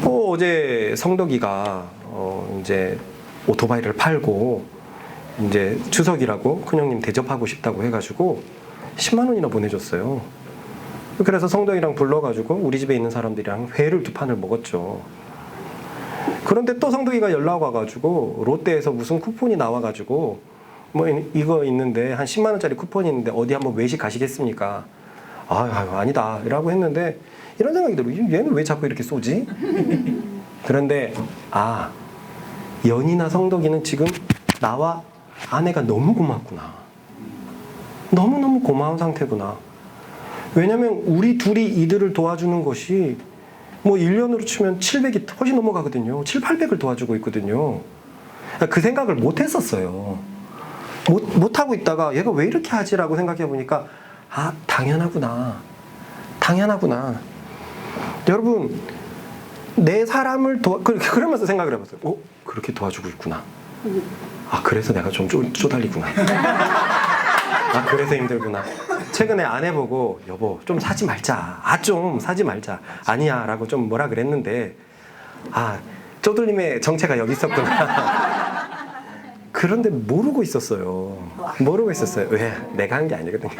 어제 성덕이가 이제 오토바이를 팔고 이제 추석이라고 큰형님 대접하고 싶다고 해가지고 10만 원이나 보내줬어요. 그래서 성덕이랑 불러가지고 우리 집에 있는 사람들이랑 회를 2판을 먹었죠. 그런데 또 성덕이가 연락 와가지고 롯데에서 무슨 쿠폰이 나와가지고 뭐 이거 있는데 한 10만 원짜리 쿠폰이 있는데 어디 한번 외식 가시겠습니까? 아니다 라고 했는데 이런 생각이 들어요. 얘는 왜 자꾸 이렇게 쏘지? 그런데 연이나 성덕이는 지금 나와 아내가 너무 고맙구나. 너무너무 고마운 상태구나. 왜냐면 우리 둘이 이들을 도와주는 것이 뭐 1년으로 치면 700이 훨씬 넘어가거든요. 7, 800을 도와주고 있거든요. 그 생각을 못 했었어요. 못하고 있다가 얘가 왜 이렇게 하지라고 생각해 보니까 당연하구나. 당연하구나. 여러분 내 사람을 그러면서 생각을 해봤어요. 그렇게 도와주고 있구나. 그래서 내가 좀 쪼달리구나. 그래서 힘들구나. 최근에 아내 보고 여보 좀 사지 말자. 좀 사지 말자. 아니야 라고 좀 뭐라 그랬는데 쪼들림의 정체가 여기 있었구나. 그런데 모르고 있었어요. 왜? 내가 한 게 아니거든요.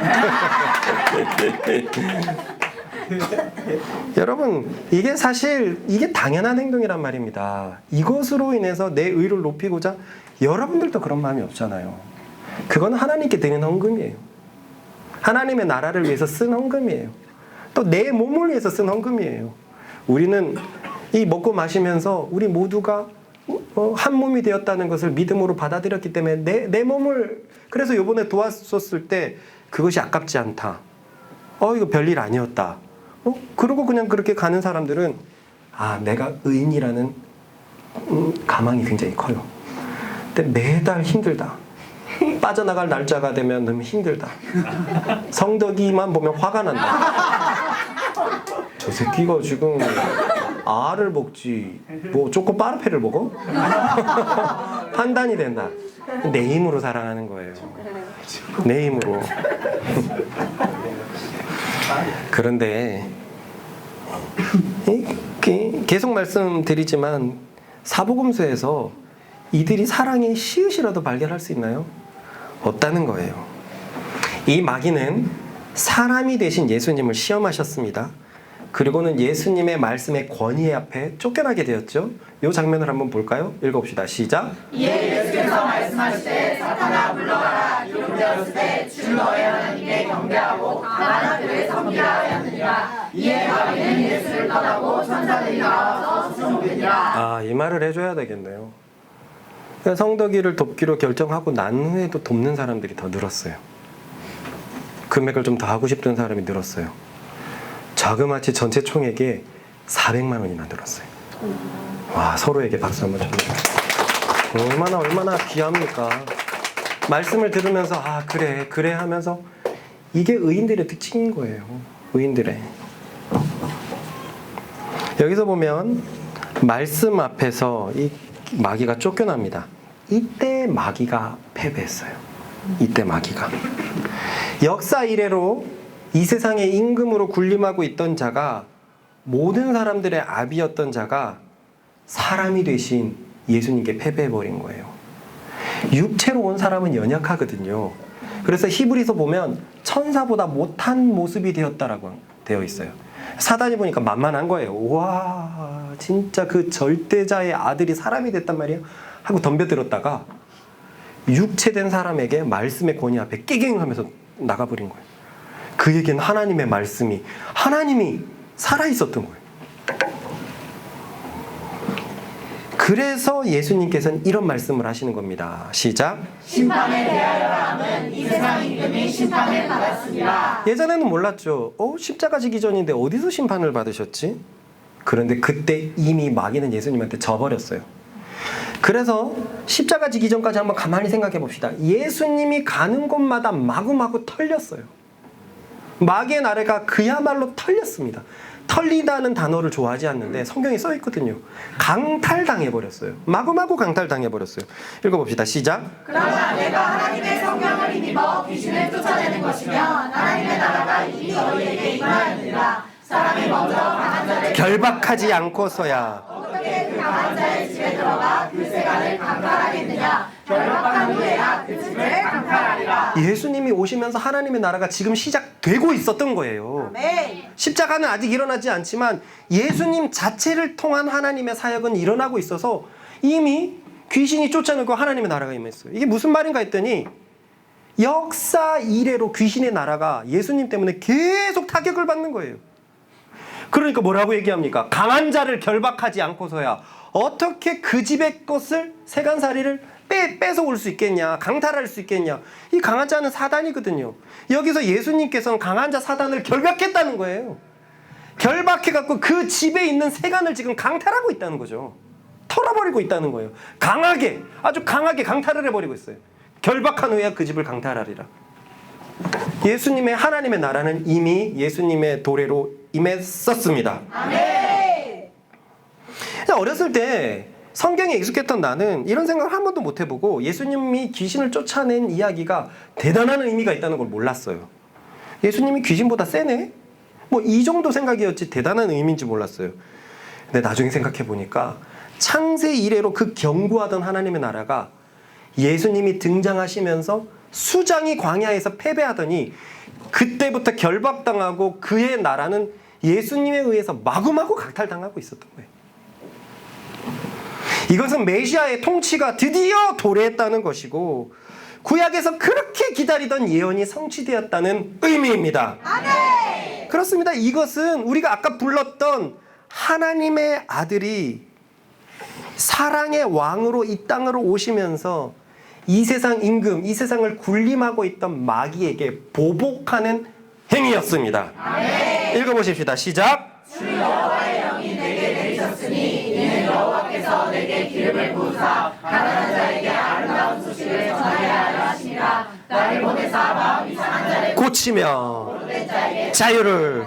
여러분 이게 사실 당연한 행동이란 말입니다. 이것으로 인해서 내 의를 높이고자 여러분들도 그런 마음이 없잖아요. 그건 하나님께 드리는 헌금이에요. 하나님의 나라를 위해서 쓴 헌금이에요. 또 내 몸을 위해서 쓴 헌금이에요. 우리는 이 먹고 마시면서 우리 모두가 한 몸이 되었다는 것을 믿음으로 받아들였기 때문에 내 몸을 그래서 이번에 도왔었을 때 그것이 아깝지 않다. 이거 별일 아니었다. 그러고 그냥 그렇게 가는 사람들은 내가 의인이라는 가망이 굉장히 커요. 근데 매달 힘들다. 빠져나갈 날짜가 되면 너무 힘들다. 성덕이만 보면 화가 난다. 저 새끼가 지금 알을 먹지 뭐 조금 빠르페를 먹어? 판단이 된다. 내 힘으로 사랑하는 거예요. 내 힘으로. 그런데 계속 말씀드리지만 사복음서에서 이들이 사랑의 씨앗이라도 발견할 수 있나요? 없다는 거예요. 이 마귀는 사람이 되신 예수님을 시험하셨습니다. 그리고는 예수님의 말씀의 권위 앞에 쫓겨나게 되었죠. 이 장면을 한번 볼까요? 읽어봅시다. 시작. 이에 예수께서 말씀하시되 사탄아 물러가라. 기록되었을 때 주 너의 하나님께 경배하고 다만 그를 섬기라 하였느니라. 이에 마귀는 예수를 떠나고 천사들이 나와서 수종되니라. 이 말을 해줘야 되겠네요. 성덕이를 돕기로 결정하고 난 후에도 돕는 사람들이 더 늘었어요. 금액을 좀 더 하고 싶던 사람이 늘었어요. 자그마치 전체 총액에 400만 원이나 늘었어요. 와, 서로에게 박수 한번 쳐주세요. 얼마나 귀합니까? 말씀을 들으면서 그래 하면서 이게 의인들의 특징인 거예요. 의인들의. 여기서 보면 말씀 앞에서 이 마귀가 쫓겨납니다. 이때 마귀가 패배했어요. 이때 마귀가. 역사 이래로 이 세상의 임금으로 군림하고 있던 자가 모든 사람들의 아비였던 자가 사람이 되신 예수님께 패배해버린 거예요. 육체로 온 사람은 연약하거든요. 그래서 히브리서 보면 천사보다 못한 모습이 되었다라고 되어 있어요. 사단이 보니까 만만한 거예요. 와, 진짜 그 절대자의 아들이 사람이 됐단 말이에요. 하고 덤벼들었다가 육체된 사람에게 말씀의 권위 앞에 깨갱하면서 나가버린 거예요. 그에겐 하나님의 말씀이, 하나님이 살아있었던 거예요. 그래서 예수님께서는 이런 말씀을 하시는 겁니다. 시작. 심판에 대하여 함은 이 세상 임금이 심판을 받았습니다. 예전에는 몰랐죠. 십자가 지기 전인데 어디서 심판을 받으셨지? 그런데 그때 이미 마귀는 예수님한테 져버렸어요. 그래서 십자가 지기 전까지 한번 가만히 생각해 봅시다. 예수님이 가는 곳마다 마구마구 털렸어요. 마귀의 나라가 그야말로 털렸습니다. 털리다는 단어를 좋아하지 않는데 성경에 써 있거든요. 강탈당해버렸어요. 마구마구 강탈당해버렸어요. 읽어봅시다. 시작. 그러나 내가 하나님의 성령을 힘입어 귀신을 쫓아내는 것이며 하나님의 나라가 이미 너희에게 임하였느니라. 사람이 먼저 강한 자를 결박하지 않고서야. 어떻게 그 강한 자의 집에 들어가 그 세간을 강탈하겠느냐. 결박한 후에야 그 집을 강탈하리라. 예수님이 오시면서 하나님의 나라가 지금 시작되고 있었던 거예요. 네. 십자가는 아직 일어나지 않지만 예수님 자체를 통한 하나님의 사역은 일어나고 있어서 이미 귀신이 쫓아내고 하나님의 나라가 임했어요. 이게 무슨 말인가 했더니 역사 이래로 귀신의 나라가 예수님 때문에 계속 타격을 받는 거예요. 그러니까 뭐라고 얘기합니까? 강한 자를 결박하지 않고서야 어떻게 그 집의 것을 세간살이를 뺏어올 수 있겠냐, 강탈할 수 있겠냐. 이 강한 자는 사단이거든요. 여기서 예수님께서는 강한 자 사단을 결박했다는 거예요. 결박해갖고 그 집에 있는 세간을 지금 강탈하고 있다는 거죠. 털어버리고 있다는 거예요. 강하게, 아주 강하게 강탈을 해버리고 있어요. 결박한 후에 그 집을 강탈하리라. 예수님의 하나님의 나라는 이미 예수님의 도래로 임했었습니다. 아멘. 어렸을 때 성경에 익숙했던 나는 이런 생각을 한 번도 못 해보고 예수님이 귀신을 쫓아낸 이야기가 대단한 의미가 있다는 걸 몰랐어요. 예수님이 귀신보다 세네? 뭐 이 정도 생각이었지 대단한 의미인지 몰랐어요. 근데 나중에 생각해 보니까 창세 이래로 그 견고하던 하나님의 나라가 예수님이 등장하시면서 수장이 광야에서 패배하더니 그때부터 결박당하고 그의 나라는 예수님에 의해서 마구마구 강탈당하고 있었던 거예요. 이것은 메시아의 통치가 드디어 도래했다는 것이고 구약에서 그렇게 기다리던 예언이 성취되었다는 의미입니다. 아멘. 그렇습니다. 이것은 우리가 아까 불렀던 하나님의 아들이 사랑의 왕으로 이 땅으로 오시면서 이 세상 임금, 이 세상을 군림하고 있던 마귀에게 보복하는 행위였습니다. 아멘. 읽어보십시다. 시작. 주 여호와의 영이 내게 내리셨으니 이는 여호와께서 내게 기름을 부으사 가난한 자에게 아름다운 소식을 전하려 하시니라. 나를 보내사 마음 이상한 자를 고치며 자유를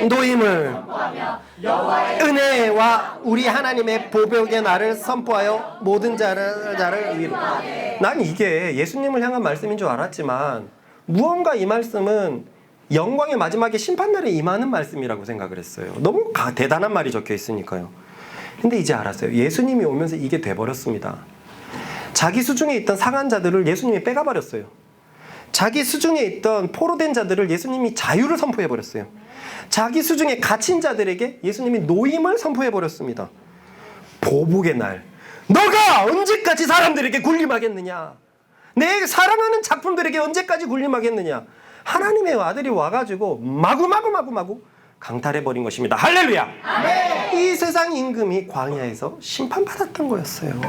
노임을 은혜와 우리 하나님의 보복의 날을 선포하여 모든 자를 위로. 난 이게 예수님을 향한 말씀인 줄 알았지만 무언가 이 말씀은 영광의 마지막에 심판날에 임하는 말씀이라고 생각을 했어요. 너무 대단한 말이 적혀 있으니까요. 근데 이제 알았어요. 예수님이 오면서 이게 돼버렸습니다. 자기 수중에 있던 상한 자들을 예수님이 빼가버렸어요. 자기 수중에 있던 포로된 자들을 예수님이 자유를 선포해버렸어요. 자기 수중에 갇힌 자들에게 예수님이 노임을 선포해버렸습니다. 보복의 날. 너가 언제까지 사람들에게 군림하겠느냐? 내 사랑하는 작품들에게 언제까지 군림하겠느냐? 하나님의 아들이 와가지고 마구 강탈해버린 것입니다. 할렐루야! 아멘. 이 세상 임금이 광야에서 심판받았던 거였어요.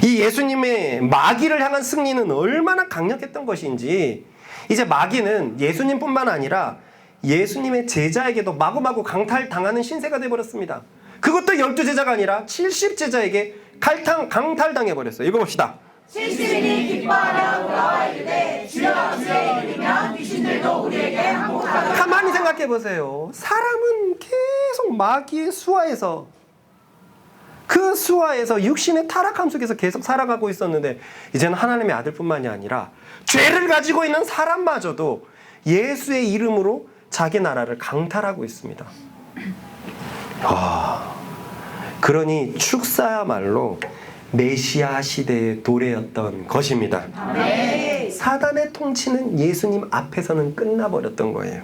이 예수님의 마귀를 향한 승리는 얼마나 강력했던 것인지 이제 마귀는 예수님뿐만 아니라 예수님의 제자에게도 마구마구 강탈당하는 신세가 되어버렸습니다. 그것도 12제자가 아니라 70제자에게 강탈당해버렸어요. 읽어봅시다. 70인이 기뻐하며 돌아와 이르되 주여 주의 이름이면 귀신들도 우리에게 항복하리라. 가만히 생각해 보세요. 사람은 계속 마귀의 수하에서 그 수하에서 육신의 타락함 속에서 계속 살아가고 있었는데 이제는 하나님의 아들뿐만이 아니라 죄를 가지고 있는 사람마저도 예수의 이름으로 자기 나라를 강탈하고 있습니다. 그러니 축사야말로 메시아 시대의 도래였던 것입니다. 네. 사단의 통치는 예수님 앞에서는 끝나버렸던 거예요.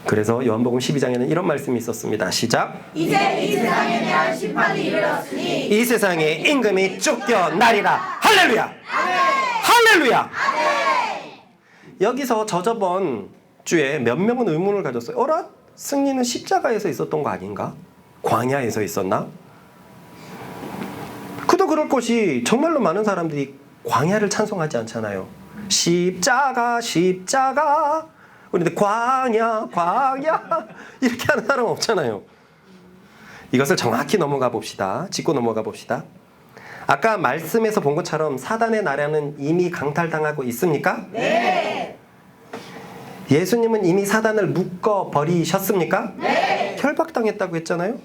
그래서 요한복음 12장에는 이런 말씀이 있었습니다. 시작. 이제 이 세상에 대한 심판이 이르렀으니 이 세상의 임금이 쫓겨나리라. 할렐루야. 할렐루야. 여기서 저번 주에 몇 명은 의문을 가졌어요. 어라? 승리는 십자가에서 있었던 거 아닌가? 광야에서 있었나? 그도 그럴 것이 정말로 많은 사람들이 광야를 찬송하지 않잖아요. 십자가 십자가. 그런데 광야 광야 이렇게 하는 사람 없잖아요. 이것을 정확히 넘어가 봅시다. 짚고 넘어가 봅시다. 아까 말씀에서 본 것처럼 사단의 나라는 이미 강탈당하고 있습니까? 네. 예수님은 이미 사단을 묶어 버리셨습니까? 네. 결박당했다고 했잖아요.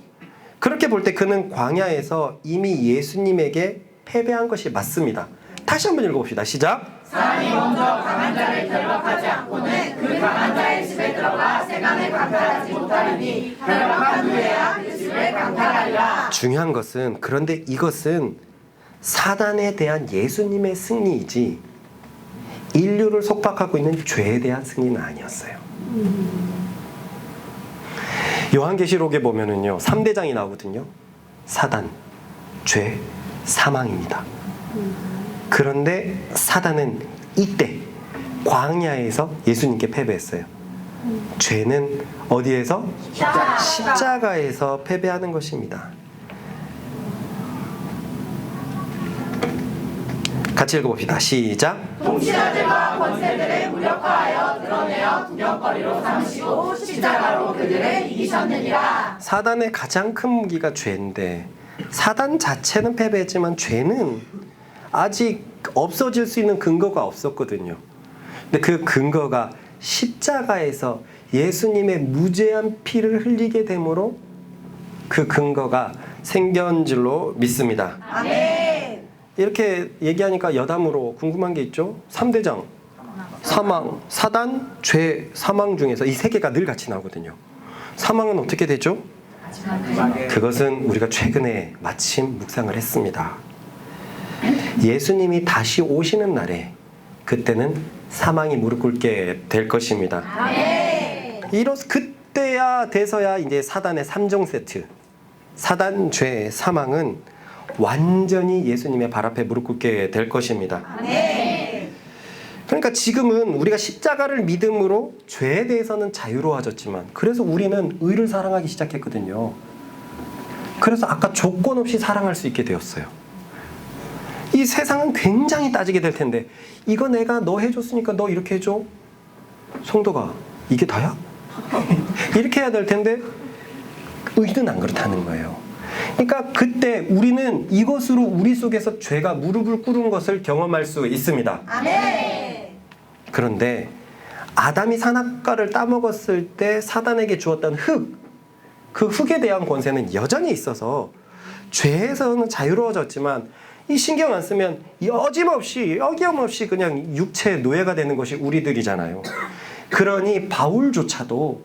그렇게 볼 때 그는 광야에서 이미 예수님에게 패배한 것이 맞습니다. 다시 한번 읽어봅시다. 시작. 사람이 먼저 강한 자를 결박하지 않고는 그 강한 자의 집에 들어가 세간을 강탈하지 못하리니 결박한 후에야 그 집을 강탈하리라. 중요한 것은, 그런데 이것은 사단에 대한 예수님의 승리이지 인류를 속박하고 있는 죄에 대한 승리는 아니었어요. 요한계시록에 보면은요 3대장이 나오거든요. 사단, 죄, 사망입니다. 그런데 사단은 이때 광야에서 예수님께 패배했어요. 죄는 어디에서? 십자가에서 패배하는 것입니다. 같이 읽어봅시다. 시작. 통치자들과 권세들을 무력화하여 드러내어 구경거리로 삼으시고 십자가로 그들을 이기셨느니라. 사단의 가장 큰 무기가 죄인데 사단 자체는 패배했지만 죄는 아직 없어질 수 있는 근거가 없었거든요. 근데 그 근거가 십자가에서 예수님의 무죄한 피를 흘리게 되므로 그 근거가 생겨난 줄로 믿습니다. 아멘. 이렇게 얘기하니까 여담으로 궁금한 게 있죠. 3대장, 사망, 사단, 죄, 사망 중에서 이 세 개가 늘 같이 나오거든요. 사망은 어떻게 되죠? 그것은 우리가 최근에 마침 묵상을 했습니다. 예수님이 다시 오시는 날에 그때는 사망이 무릎 꿇게 될 것입니다. 그때야 돼서야 이제 사단의 3종 세트, 사단, 죄, 사망은 완전히 예수님의 발 앞에 무릎 꿇게 될 것입니다. 그러니까 지금은 우리가 십자가를 믿음으로 죄에 대해서는 자유로워졌지만 그래서 우리는 의를 사랑하기 시작했거든요. 그래서 아까 조건 없이 사랑할 수 있게 되었어요. 이 세상은 굉장히 따지게 될 텐데 이거 내가 너 해줬으니까 너 이렇게 해줘? 성도가 이게 다야? 이렇게 해야 될 텐데 의는 안 그렇다는 거예요. 그러니까 그때 우리는 이것으로 우리 속에서 죄가 무릎을 꿇은 것을 경험할 수 있습니다. 아멘. 그런데 아담이 선악과를 따먹었을 때 사단에게 주었던 흙, 그 흙에 대한 권세는 여전히 있어서 죄에서는 자유로워졌지만 이 신경 안 쓰면 여김없이 그냥 육체의 노예가 되는 것이 우리들이잖아요. 그러니 바울조차도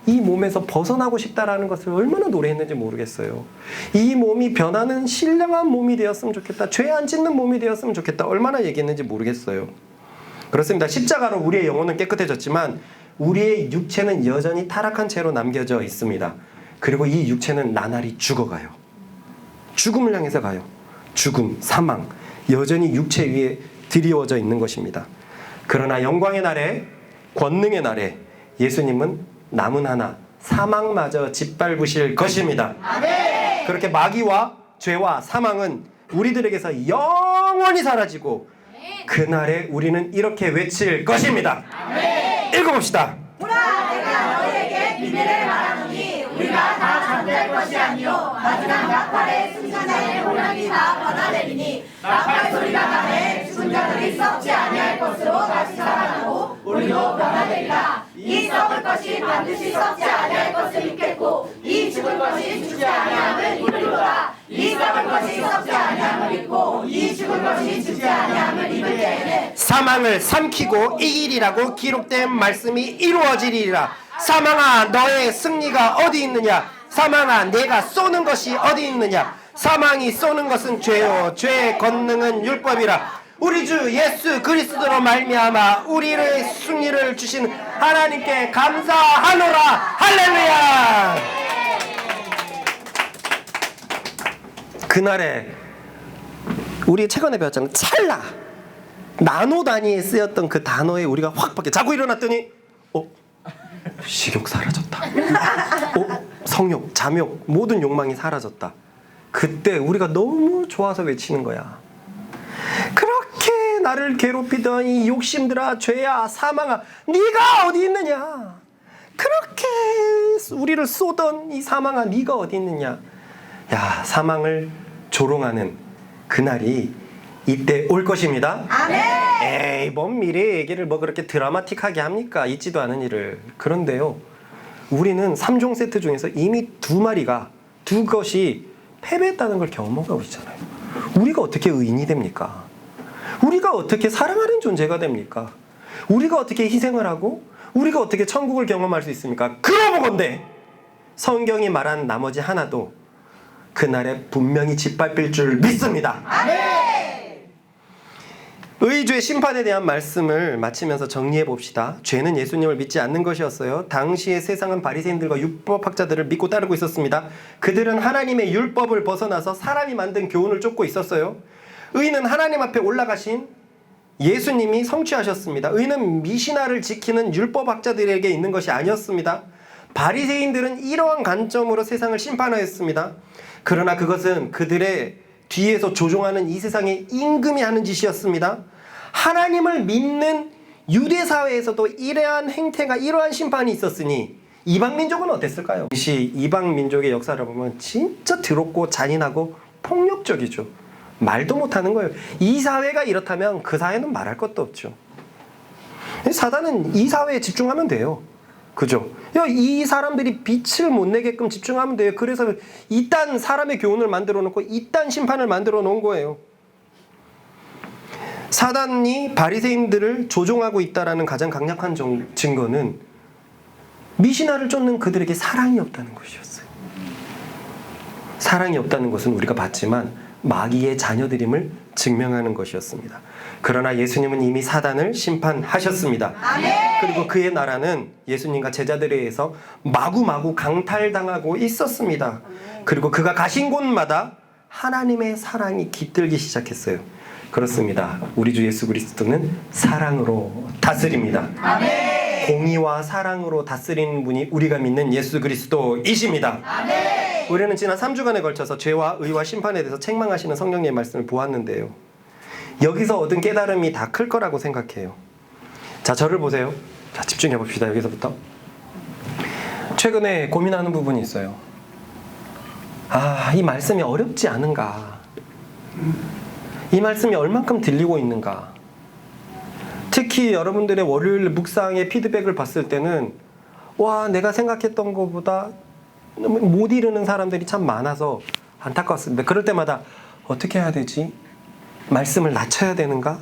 이 몸에서 벗어나고 싶다라는 것을 얼마나 노래했는지 모르겠어요. 이 몸이 변하는 신령한 몸이 되었으면 좋겠다. 죄 안 짓는 몸이 되었으면 좋겠다. 얼마나 얘기했는지 모르겠어요. 그렇습니다. 십자가로 우리의 영혼은 깨끗해졌지만 우리의 육체는 여전히 타락한 채로 남겨져 있습니다. 그리고 이 육체는 나날이 죽어가요. 죽음을 향해서 가요. 죽음, 사망, 여전히 육체 위에 드리워져 있는 것입니다. 그러나 영광의 날에, 권능의 날에 예수님은 남은 하나, 사망마저 짓밟으실 것입니다. 아멘. 그렇게 마귀와 죄와 사망은 우리들에게서 영원히 사라지고 그날에 우리는 이렇게 외칠 것입니다. 읽어봅시다. 보라, 내가 너희에게 비밀을 말하노니 우리가 다 잠들 것이 아니요 마지막 나팔의 승전자의 호령이 다 받아내리니 나팔 소리가 나매 죽은 자들이 썩지 아니할 것으로 다시 살아나고 우리도 변화되리라. 이 썩을 것이 반드시 썩지 아니할 것을 믿겠고 이 죽을 것이 죽지 아니함을 입으리로다. 이 썩을 것이 썩지 아니함을 입고 이 죽을 것이 죽지 아니함을 입을 때에는 사망을 삼키고 이기리라고 기록된 말씀이 이루어지리라. 사망아, 너의 승리가 어디 있느냐? 사망아, 내가 쏘는 것이 어디 있느냐? 사망이 쏘는 것은 죄요, 죄의 권능은 율법이라. 우리 주 예수 그리스도로 말미암아 우리의 승리를 주신 하나님께 감사하노라. 할렐루야. 그날에 우리 최근에 배웠잖아요. 찰나, 나노 단위에 쓰였던 그 단어에 우리가 확 바뀌어. 자고 일어났더니 식욕 사라졌다. 성욕, 잠욕, 모든 욕망이 사라졌다. 그때 우리가 너무 좋아서 외치는 거야. 그렇게 나를 괴롭히던 이 욕심들아, 죄야, 사망아, 네가 어디 있느냐? 그렇게 우리를 쏘던 이 사망아, 네가 어디 있느냐? 야, 사망을 조롱하는 그날이 이때 올 것입니다. 아멘. 에이, 뭔 미래 얘기를 뭐 그렇게 드라마틱하게 합니까? 있지도 않은 일을. 그런데요, 우리는 3종 세트 중에서 이미 두 것이 패배했다는 걸 경험하고 있잖아요. 우리가 어떻게 의인이 됩니까? 우리가 어떻게 사랑하는 존재가 됩니까? 우리가 어떻게 희생을 하고 우리가 어떻게 천국을 경험할 수 있습니까? 그러보건대 성경이 말한 나머지 하나도 그날에 분명히 짓밟힐 줄 믿습니다. 아멘. 의죄 심판에 대한 말씀을 마치면서 정리해 봅시다. 죄는 예수님을 믿지 않는 것이었어요. 당시의 세상은 바리새인들과 율법학자들을 믿고 따르고 있었습니다. 그들은 하나님의 율법을 벗어나서 사람이 만든 교훈을 쫓고 있었어요. 의는 하나님 앞에 올라가신 예수님이 성취하셨습니다. 의는 미시나를 지키는 율법학자들에게 있는 것이 아니었습니다. 바리새인들은 이러한 관점으로 세상을 심판하였습니다. 그러나 그것은 그들의 뒤에서 조종하는 이 세상의 임금이 하는 짓이었습니다. 하나님을 믿는 유대 사회에서도 이러한 행태가, 이러한 심판이 있었으니 이방 민족은 어땠을까요? 이방 민족의 역사를 보면 진짜 더럽고 잔인하고 폭력적이죠. 말도 못하는 거예요. 이 사회가 이렇다면 그 사회는 말할 것도 없죠. 사단은 이 사회에 집중하면 돼요. 그죠? 이 사람들이 빛을 못 내게끔 집중하면 돼요. 그래서 이딴 사람의 교훈을 만들어 놓고 이딴 심판을 만들어 놓은 거예요. 사단이 바리새인들을 조종하고 있다라는 가장 강력한 증거는 미시나를 쫓는 그들에게 사랑이 없다는 것이었어요. 사랑이 없다는 것은 우리가 봤지만 마귀의 자녀들임을 증명하는 것이었습니다. 그러나 예수님은 이미 사단을 심판하셨습니다. 아멘. 그리고 그의 나라는 예수님과 제자들에 의해서 마구마구 강탈당하고 있었습니다. 그리고 그가 가신 곳마다 하나님의 사랑이 깃들기 시작했어요. 그렇습니다. 우리 주 예수 그리스도는 사랑으로 다스립니다. 아멘. 공의와 사랑으로 다스리는 분이 우리가 믿는 예수 그리스도이십니다. 아멘. 우리는 지난 3주간에 걸쳐서 죄와 의와 심판에 대해서 책망하시는 성령님의 말씀을 보았는데요. 여기서 얻은 깨달음이 다 클 거라고 생각해요. 자, 저를 보세요. 자, 집중해 봅시다. 여기서부터. 최근에 고민하는 부분이 있어요. 이 말씀이 어렵지 않은가? 이 말씀이 얼만큼 들리고 있는가? 특히 여러분들의 월요일 묵상의 피드백을 봤을 때는 내가 생각했던 것보다 못 이루는 사람들이 참 많아서 안타까웠습니다. 그럴 때마다 어떻게 해야 되지? 말씀을 낮춰야 되는가?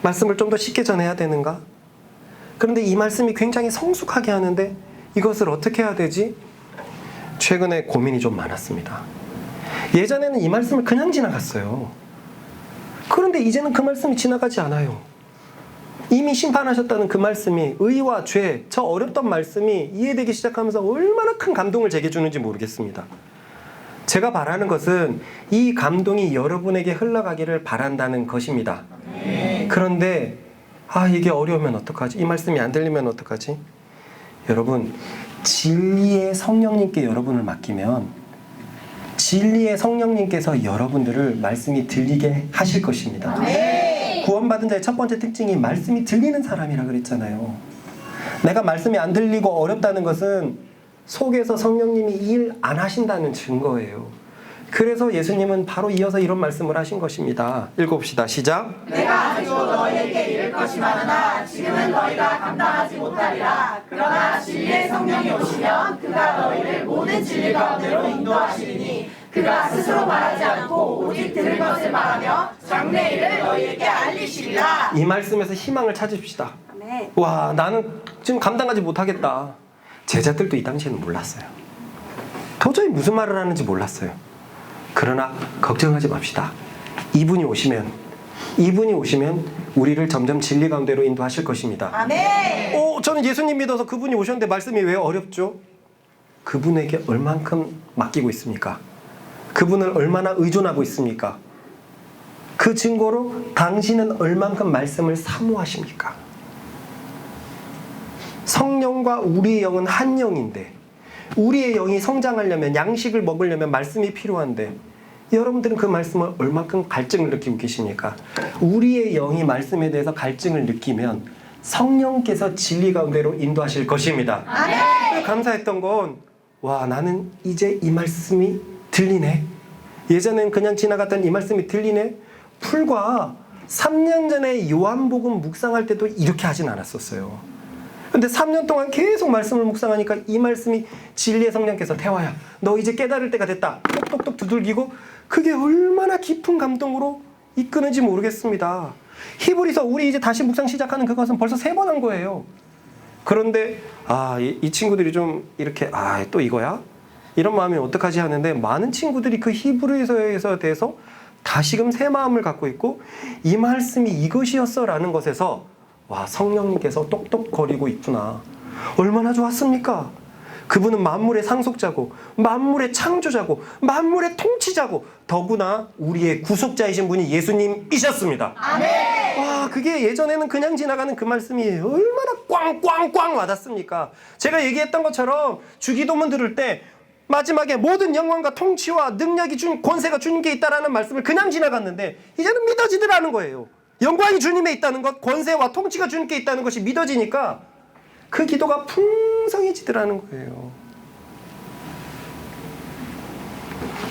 말씀을 좀 더 쉽게 전해야 되는가? 그런데 이 말씀이 굉장히 성숙하게 하는데 이것을 어떻게 해야 되지? 최근에 고민이 좀 많았습니다. 예전에는 이 말씀을 그냥 지나갔어요. 그런데 이제는 그 말씀이 지나가지 않아요. 이미 심판하셨다는 그 말씀이, 의와 죄, 저 어렵던 말씀이 이해되기 시작하면서 얼마나 큰 감동을 제게 주는지 모르겠습니다. 제가 바라는 것은 이 감동이 여러분에게 흘러가기를 바란다는 것입니다. 그런데 이게 어려우면 어떡하지? 이 말씀이 안 들리면 어떡하지? 여러분, 진리의 성령님께 여러분을 맡기면 진리의 성령님께서 여러분들을 말씀이 들리게 하실 것입니다. 구원받은 자의 첫 번째 특징이 말씀이 들리는 사람이라 그랬잖아요. 내가 말씀이 안 들리고 어렵다는 것은 속에서 성령님이 일 안 하신다는 증거예요. 그래서 예수님은 바로 이어서 이런 말씀을 하신 것입니다. 읽어봅시다. 시작. 내가 아직도 너희에게 이를 것이 많으나 지금은 너희가 감당하지 못하리라. 그러나 진리의 성령이 오시면 그가 너희를 모든 진리 가운데로 인도하시리니 그가 스스로 말하지 않고 오직 들을 것을 말하며 장래 일을 너희에게 알리시리라. 이 말씀에서 희망을 찾읍시다. 네. 나는 지금 감당하지 못하겠다. 제자들도 이 당시에는 몰랐어요. 도저히 무슨 말을 하는지 몰랐어요. 그러나 걱정하지 맙시다. 이분이 오시면 우리를 점점 진리 가운데로 인도하실 것입니다. 아멘. 저는 예수님 믿어서 그분이 오셨는데 말씀이 왜 어렵죠? 그분에게 얼만큼 맡기고 있습니까? 그분을 얼마나 의존하고 있습니까? 그 증거로 당신은 얼만큼 말씀을 사모하십니까? 성령과 우리의 영은 한 영인데 우리의 영이 성장하려면 양식을 먹으려면 말씀이 필요한데 여러분들은 그 말씀을 얼마큼 갈증을 느끼고 계십니까? 우리의 영이 말씀에 대해서 갈증을 느끼면 성령께서 진리 가운데로 인도하실 것입니다. 아멘. 감사했던 건 와, 나는 이제 이 말씀이 들리네. 예전엔 그냥 지나갔던 이 말씀이 들리네. 불과 3년 전에 요한복음 묵상할 때도 이렇게 하진 않았었어요. 근데 3년 동안 계속 말씀을 묵상하니까 이 말씀이 진리의 성령께서 태화야, 너 이제 깨달을 때가 됐다. 똑똑똑 두들기고 그게 얼마나 깊은 감동으로 이끄는지 모르겠습니다. 히브리서 우리 이제 다시 묵상 시작하는 그것은 벌써 3번 한 거예요. 그런데 이 친구들이 좀 이렇게 또 이거야? 이런 마음이 어떡하지 하는데 많은 친구들이 그 히브리서에 대해서 다시금 새 마음을 갖고 있고 이 말씀이 이것이었어라는 것에서 와, 성령님께서 똑똑거리고 있구나. 얼마나 좋았습니까? 그분은 만물의 상속자고 만물의 창조자고 만물의 통치자고 더구나 우리의 구속자이신 분이 예수님이셨습니다. 아멘. 와, 그게 예전에는 그냥 지나가는 그 말씀이 얼마나 꽝꽝꽝 와닿습니까? 제가 얘기했던 것처럼 주기도문 들을 때 마지막에 모든 영광과 통치와 능력이 권세가 주님께 있다라는 말씀을 그냥 지나갔는데 이제는 믿어지더라는 거예요. 영광이 주님에 있다는 것, 권세와 통치가 주님께 있다는 것이 믿어지니까 그 기도가 풍성해지더라는 거예요.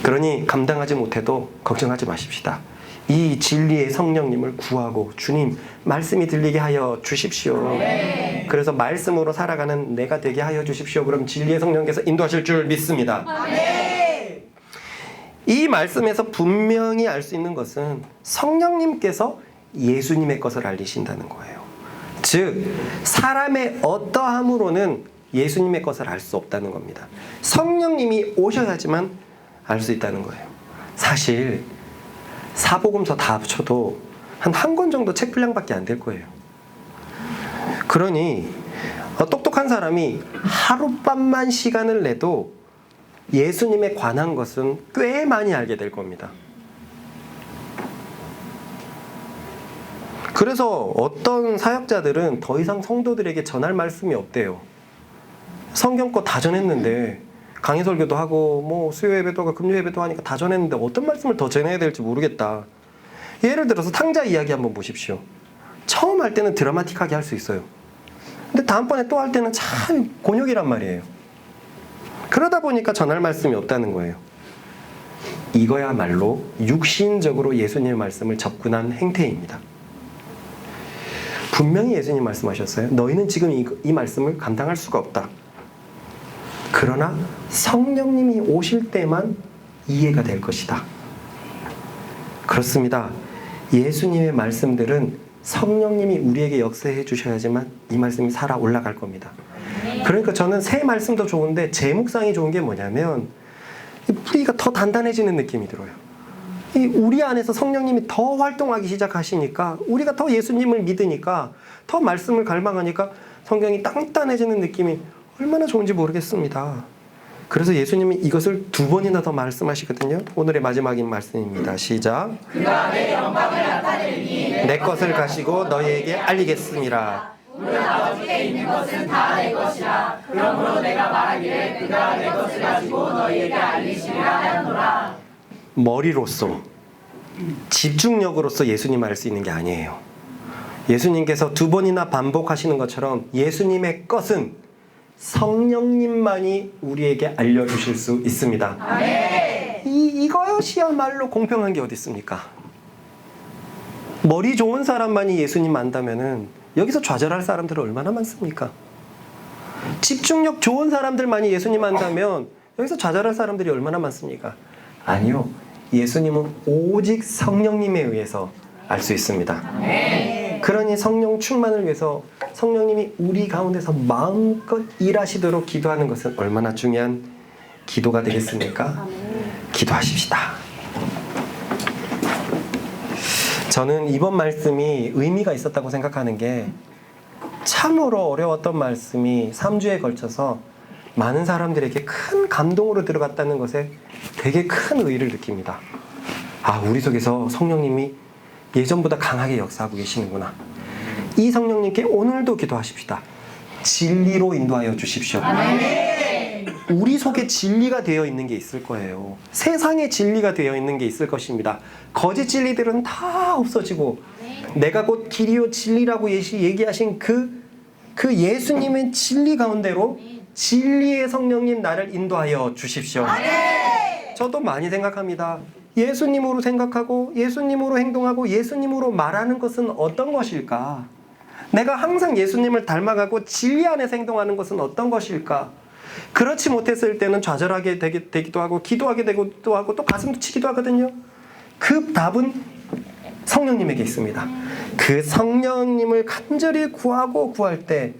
그러니 감당하지 못해도 걱정하지 마십시다. 이 진리의 성령님을 구하고 주님 말씀이 들리게 하여 주십시오. 그래서 말씀으로 살아가는 내가 되게 하여 주십시오. 그럼 진리의 성령께서 인도하실 줄 믿습니다. 이 말씀에서 분명히 알 수 있는 것은 성령님께서 예수님의 것을 알리신다는 거예요. 즉 사람의 어떠함으로는 예수님의 것을 알 수 없다는 겁니다. 성령님이 오셔야지만 알 수 있다는 거예요. 사실 사복음서 다 합쳐도 한 권 정도 책 분량밖에 안 될 거예요. 그러니 똑똑한 사람이 하룻밤만 시간을 내도 예수님에 관한 것은 꽤 많이 알게 될 겁니다. 그래서 어떤 사역자들은 더 이상 성도들에게 전할 말씀이 없대요. 성경 거 다 전했는데 강의 설교도 하고 뭐 수요 예배도 하고 금요 예배도 하니까 다 전했는데 어떤 말씀을 더 전해야 될지 모르겠다. 예를 들어서 탕자 이야기 한번 보십시오. 처음 할 때는 드라마틱하게 할 수 있어요. 근데 다음번에 또 할 때는 참 곤욕이란 말이에요. 그러다 보니까 전할 말씀이 없다는 거예요. 이거야말로 육신적으로 예수님의 말씀을 접근한 행태입니다. 분명히 예수님 말씀하셨어요. 너희는 지금 이 말씀을 감당할 수가 없다. 그러나 성령님이 오실 때만 이해가 될 것이다. 그렇습니다. 예수님의 말씀들은 성령님이 우리에게 역사해 주셔야지만 이 말씀이 살아 올라갈 겁니다. 그러니까 저는 새 말씀도 좋은데 제 묵상이 좋은 게 뭐냐면 뿌리가 더 단단해지는 느낌이 들어요. 우리 안에서 성령님이 더 활동하기 시작하시니까 우리가 더 예수님을 믿으니까 더 말씀을 갈망하니까 성경이 단단해지는 느낌이 얼마나 좋은지 모르겠습니다. 그래서 예수님이 이것을 2번이나 더 말씀하시거든요. 오늘의 마지막인 말씀입니다. 시작. 그가 내 영광을 나타내리니 내 것을 가시고 너희에게 알리겠습니다. 물은 아버지께 있는 것은 다 내 것이라. 그러므로 내가 말하기를 그가 내 것을 가지고 너희에게 알리시리라 하였노라. 머리로서 집중력으로서 예수님을 알 수 있는 게 아니에요. 예수님께서 2번이나 반복하시는 것처럼 예수님의 것은 성령님만이 우리에게 알려주실 수 있습니다. 아멘. 이것이야말로 공평한 게 어디 있습니까? 머리 좋은 사람만이 예수님 안다면은 여기서 좌절할 사람들은 얼마나 많습니까? 집중력 좋은 사람들만이 예수님 안다면 여기서 좌절할 사람들이 얼마나 많습니까? 아니요. 예수님은 오직 성령님에 의해서 알 수 있습니다. 그러니 성령 충만을 위해서 성령님이 우리 가운데서 마음껏 일하시도록 기도하는 것은 얼마나 중요한 기도가 되겠습니까? 기도하십시다. 저는 이번 말씀이 의미가 있었다고 생각하는 게 참으로 어려웠던 말씀이 3주에 걸쳐서 많은 사람들에게 큰 감동으로 들어갔다는 것에 되게 큰 의의를 느낍니다. 우리 속에서 성령님이 예전보다 강하게 역사하고 계시는구나. 이 성령님께 오늘도 기도하십시다. 진리로 인도하여 주십시오. 우리 속에 진리가 되어 있는 게 있을 거예요. 세상에 진리가 되어 있는 게 있을 것입니다. 거짓 진리들은 다 없어지고 내가 곧 길이요 진리라고 얘기하신 그 예수님의 진리 가운데로 진리의 성령님 나를 인도하여 주십시오. 저도 많이 생각합니다. 예수님으로 생각하고 예수님으로 행동하고 예수님으로 말하는 것은 어떤 것일까? 내가 항상 예수님을 닮아가고 진리 안에서 행동하는 것은 어떤 것일까? 그렇지 못했을 때는 좌절하게 되기도 하고 기도하게 되기도 하고 또 가슴도 치기도 하거든요. 그 답은 성령님에게 있습니다. 그 성령님을 간절히 구하고 구할 때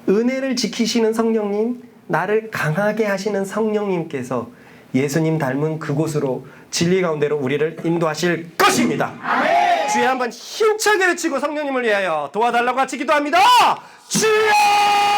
은혜를 지키시는 성령님, 나를 강하게 하시는 성령님께서 예수님 닮은 그곳으로 진리 가운데로 우리를 인도하실 것입니다. 주여 한번 힘차게 외치고 성령님을 위하여 도와달라고 같이 기도합니다. 주여!